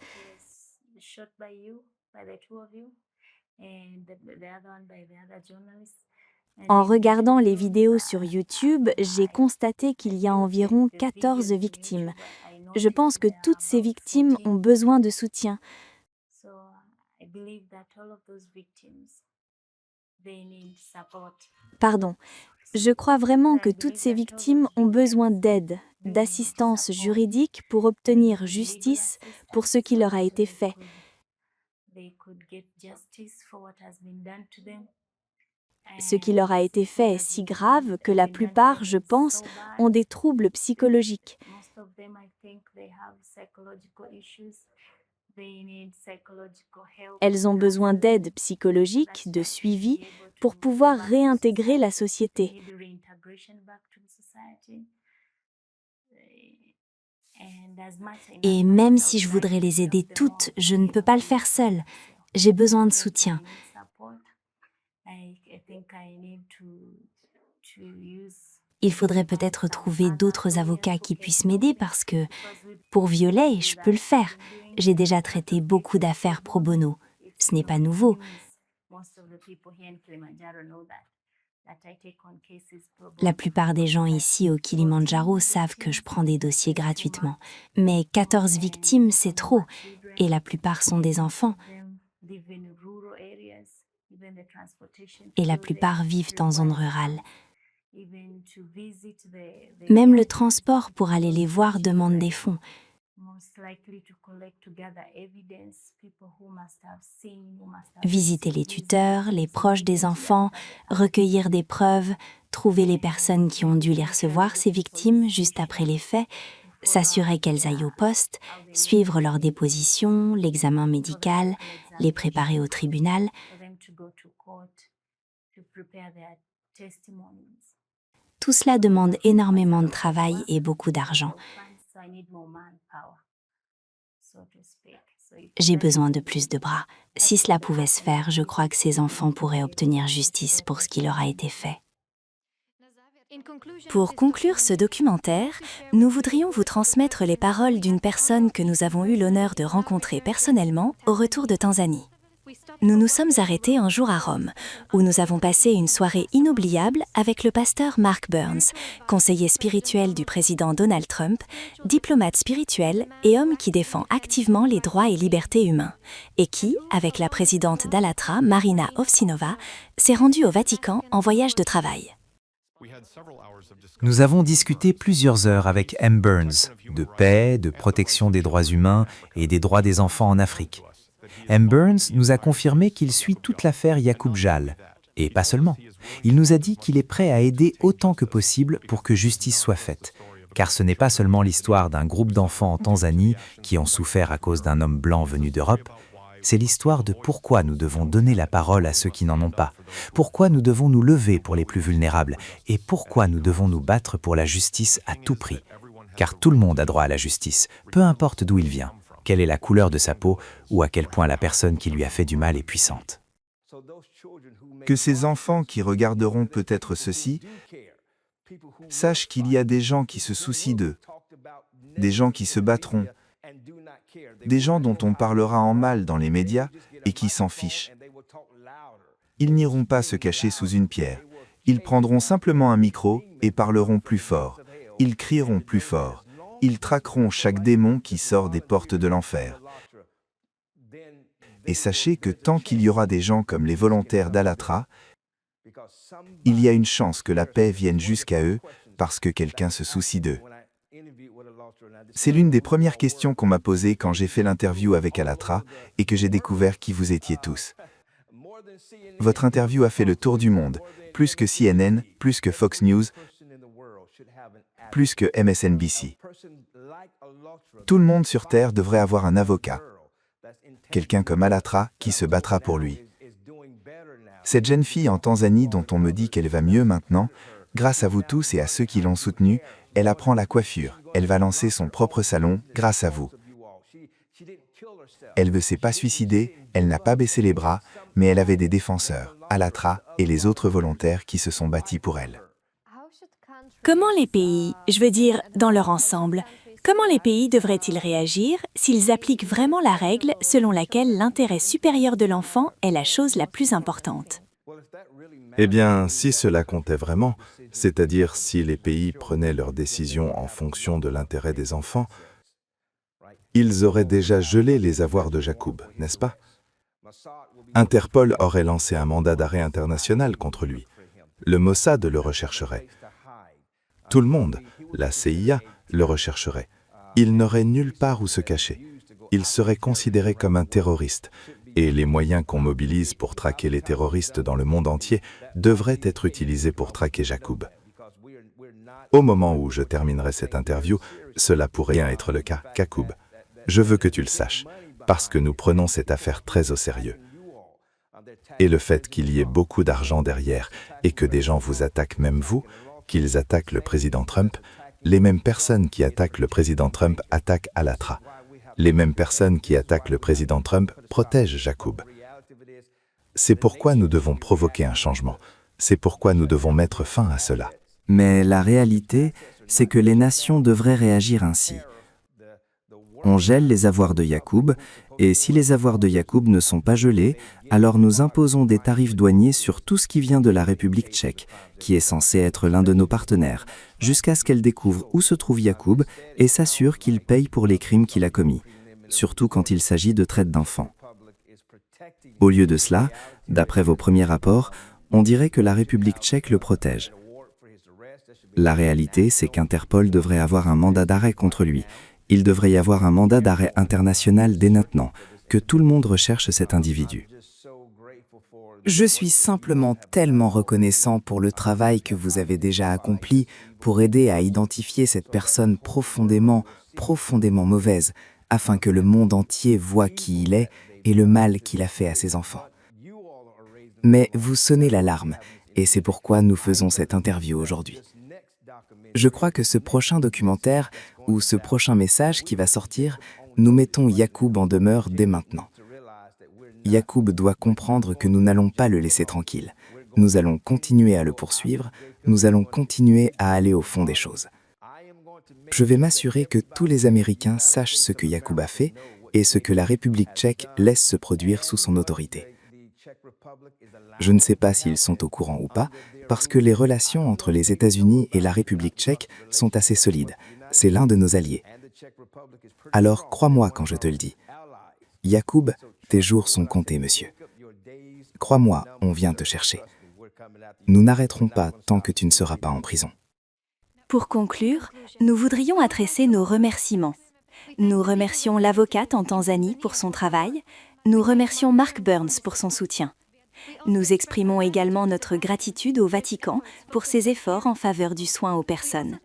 En regardant les vidéos sur YouTube, j'ai constaté qu'il y a environ 14 victimes. Je pense que toutes ces victimes ont besoin de soutien. Pardon, je crois vraiment que toutes ces victimes ont besoin d'aide, d'assistance juridique pour obtenir justice pour ce qui leur a été fait. Ce qui leur a été fait est si grave que la plupart, je pense, ont des troubles psychologiques. Elles ont besoin d'aide psychologique, de suivi, pour pouvoir réintégrer la société. Et même si je voudrais les aider toutes, je ne peux pas le faire seule. J'ai besoin de soutien. Il faudrait peut-être trouver d'autres avocats qui puissent m'aider parce que, pour Violet, je peux le faire. J'ai déjà traité beaucoup d'affaires pro bono. Ce n'est pas nouveau. La plupart des gens ici au Kilimandjaro savent que je prends des dossiers gratuitement. Mais 14 victimes, c'est trop. Et la plupart sont des enfants. Et la plupart vivent en zone rurale. Même le transport pour aller les voir demande des fonds. Visiter les tuteurs, les proches des enfants, recueillir des preuves, trouver les personnes qui ont dû les recevoir, ces victimes, juste après les faits, s'assurer qu'elles aillent au poste, suivre leur déposition, l'examen médical, les préparer au tribunal. Tout cela demande énormément de travail et beaucoup d'argent. J'ai besoin de plus de bras. Si cela pouvait se faire, je crois que ces enfants pourraient obtenir justice pour ce qui leur a été fait. Pour conclure ce documentaire, nous voudrions vous transmettre les paroles d'une personne que nous avons eu l'honneur de rencontrer personnellement au retour de Tanzanie. Nous nous sommes arrêtés un jour à Rome, où nous avons passé une soirée inoubliable avec le pasteur Mark Burns, conseiller spirituel du président Donald Trump, diplomate spirituel et homme qui défend activement les droits et libertés humains, et qui, avec la présidente d'Allatra, Marina Ovsinova, s'est rendu au Vatican en voyage de travail. Nous avons discuté plusieurs heures avec M. Burns, de paix, de protection des droits humains et des droits des enfants en Afrique. M. Burns nous a confirmé qu'il suit toute l'affaire Yacoub Jal, et pas seulement. Il nous a dit qu'il est prêt à aider autant que possible pour que justice soit faite, car ce n'est pas seulement l'histoire d'un groupe d'enfants en Tanzanie qui ont souffert à cause d'un homme blanc venu d'Europe, c'est l'histoire de pourquoi nous devons donner la parole à ceux qui n'en ont pas, pourquoi nous devons nous lever pour les plus vulnérables, et pourquoi nous devons nous battre pour la justice à tout prix. Car tout le monde a droit à la justice, peu importe d'où il vient, quelle est la couleur de sa peau ou à quel point la personne qui lui a fait du mal est puissante. Que ces enfants qui regarderont peut-être ceci sachent qu'il y a des gens qui se soucient d'eux, des gens qui se battront, des gens dont on parlera en mal dans les médias et qui s'en fichent. Ils n'iront pas se cacher sous une pierre. Ils prendront simplement un micro et parleront plus fort. Ils crieront plus fort. Ils traqueront chaque démon qui sort des portes de l'enfer. Et sachez que tant qu'il y aura des gens comme les volontaires d'Allatra, il y a une chance que la paix vienne jusqu'à eux parce que quelqu'un se soucie d'eux. C'est l'une des premières questions qu'on m'a posées quand j'ai fait l'interview avec Allatra et que j'ai découvert qui vous étiez tous. Votre interview a fait le tour du monde, plus que CNN, plus que Fox News, plus que MSNBC. Tout le monde sur Terre devrait avoir un avocat, quelqu'un comme Allatra qui se battra pour lui. Cette jeune fille en Tanzanie dont on me dit qu'elle va mieux maintenant, grâce à vous tous et à ceux qui l'ont soutenue, elle apprend la coiffure. Elle va lancer son propre salon grâce à vous. Elle ne s'est pas suicidée, elle n'a pas baissé les bras, mais elle avait des défenseurs, Allatra et les autres volontaires qui se sont battus pour elle. Comment les pays, je veux dire dans leur ensemble, comment les pays devraient-ils réagir s'ils appliquent vraiment la règle selon laquelle l'intérêt supérieur de l'enfant est la chose la plus importante? Eh bien, si cela comptait vraiment, c'est-à-dire si les pays prenaient leurs décisions en fonction de l'intérêt des enfants, ils auraient déjà gelé les avoirs de Yacoub, n'est-ce pas? Interpol aurait lancé un mandat d'arrêt international contre lui. Le Mossad le rechercherait. Tout le monde, la CIA, le rechercherait. Il n'aurait nulle part où se cacher. Il serait considéré comme un terroriste. Et les moyens qu'on mobilise pour traquer les terroristes dans le monde entier devraient être utilisés pour traquer Yacoub. Au moment où je terminerai cette interview, cela pourrait bien être le cas, Yacoub. Je veux que tu le saches, parce que nous prenons cette affaire très au sérieux. Et le fait qu'il y ait beaucoup d'argent derrière et que des gens vous attaquent, même vous, qu'ils attaquent le président Trump, les mêmes personnes qui attaquent le président Trump attaquent Allatra. Les mêmes personnes qui attaquent le président Trump protègent Yacoub. C'est pourquoi nous devons provoquer un changement. C'est pourquoi nous devons mettre fin à cela. Mais la réalité, c'est que les nations devraient réagir ainsi. On gèle les avoirs de Yacoub, et si les avoirs de Yacoub ne sont pas gelés, alors nous imposons des tarifs douaniers sur tout ce qui vient de la République tchèque, qui est censé être l'un de nos partenaires, jusqu'à ce qu'elle découvre où se trouve Yacoub et s'assure qu'il paye pour les crimes qu'il a commis, surtout quand il s'agit de traite d'enfants. Au lieu de cela, d'après vos premiers rapports, on dirait que la République tchèque le protège. La réalité, c'est qu'Interpol devrait avoir un mandat d'arrêt contre lui, Il devrait y avoir un mandat d'arrêt international dès maintenant, que tout le monde recherche cet individu. Je suis simplement tellement reconnaissant pour le travail que vous avez déjà accompli pour aider à identifier cette personne profondément mauvaise, afin que le monde entier voie qui il est et le mal qu'il a fait à ses enfants. Mais vous sonnez l'alarme, et c'est pourquoi nous faisons cette interview aujourd'hui. Je crois que ce prochain documentaire ou ce prochain message qui va sortir, nous mettons Yacoub en demeure dès maintenant. Yacoub doit comprendre que nous n'allons pas le laisser tranquille. Nous allons continuer à le poursuivre, nous allons continuer à aller au fond des choses. Je vais m'assurer que tous les Américains sachent ce que Yacoub a fait et ce que la République tchèque laisse se produire sous son autorité. Je ne sais pas s'ils sont au courant ou pas, parce que les relations entre les États-Unis et la République tchèque sont assez solides. C'est l'un de nos alliés. Alors crois-moi quand je te le dis. Yacoub, tes jours sont comptés, monsieur. Crois-moi, on vient te chercher. Nous n'arrêterons pas tant que tu ne seras pas en prison. Pour conclure, nous voudrions adresser nos remerciements. Nous remercions l'avocate en Tanzanie pour son travail. Nous remercions Mark Burns pour son soutien. Nous exprimons également notre gratitude au Vatican pour ses efforts en faveur du soin aux personnes.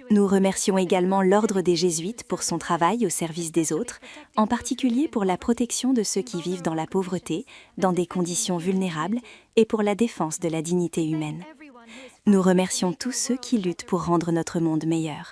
Nous remercions également l'Ordre des Jésuites pour son travail au service des autres, en particulier pour la protection de ceux qui vivent dans la pauvreté, dans des conditions vulnérables et pour la défense de la dignité humaine. Nous remercions tous ceux qui luttent pour rendre notre monde meilleur.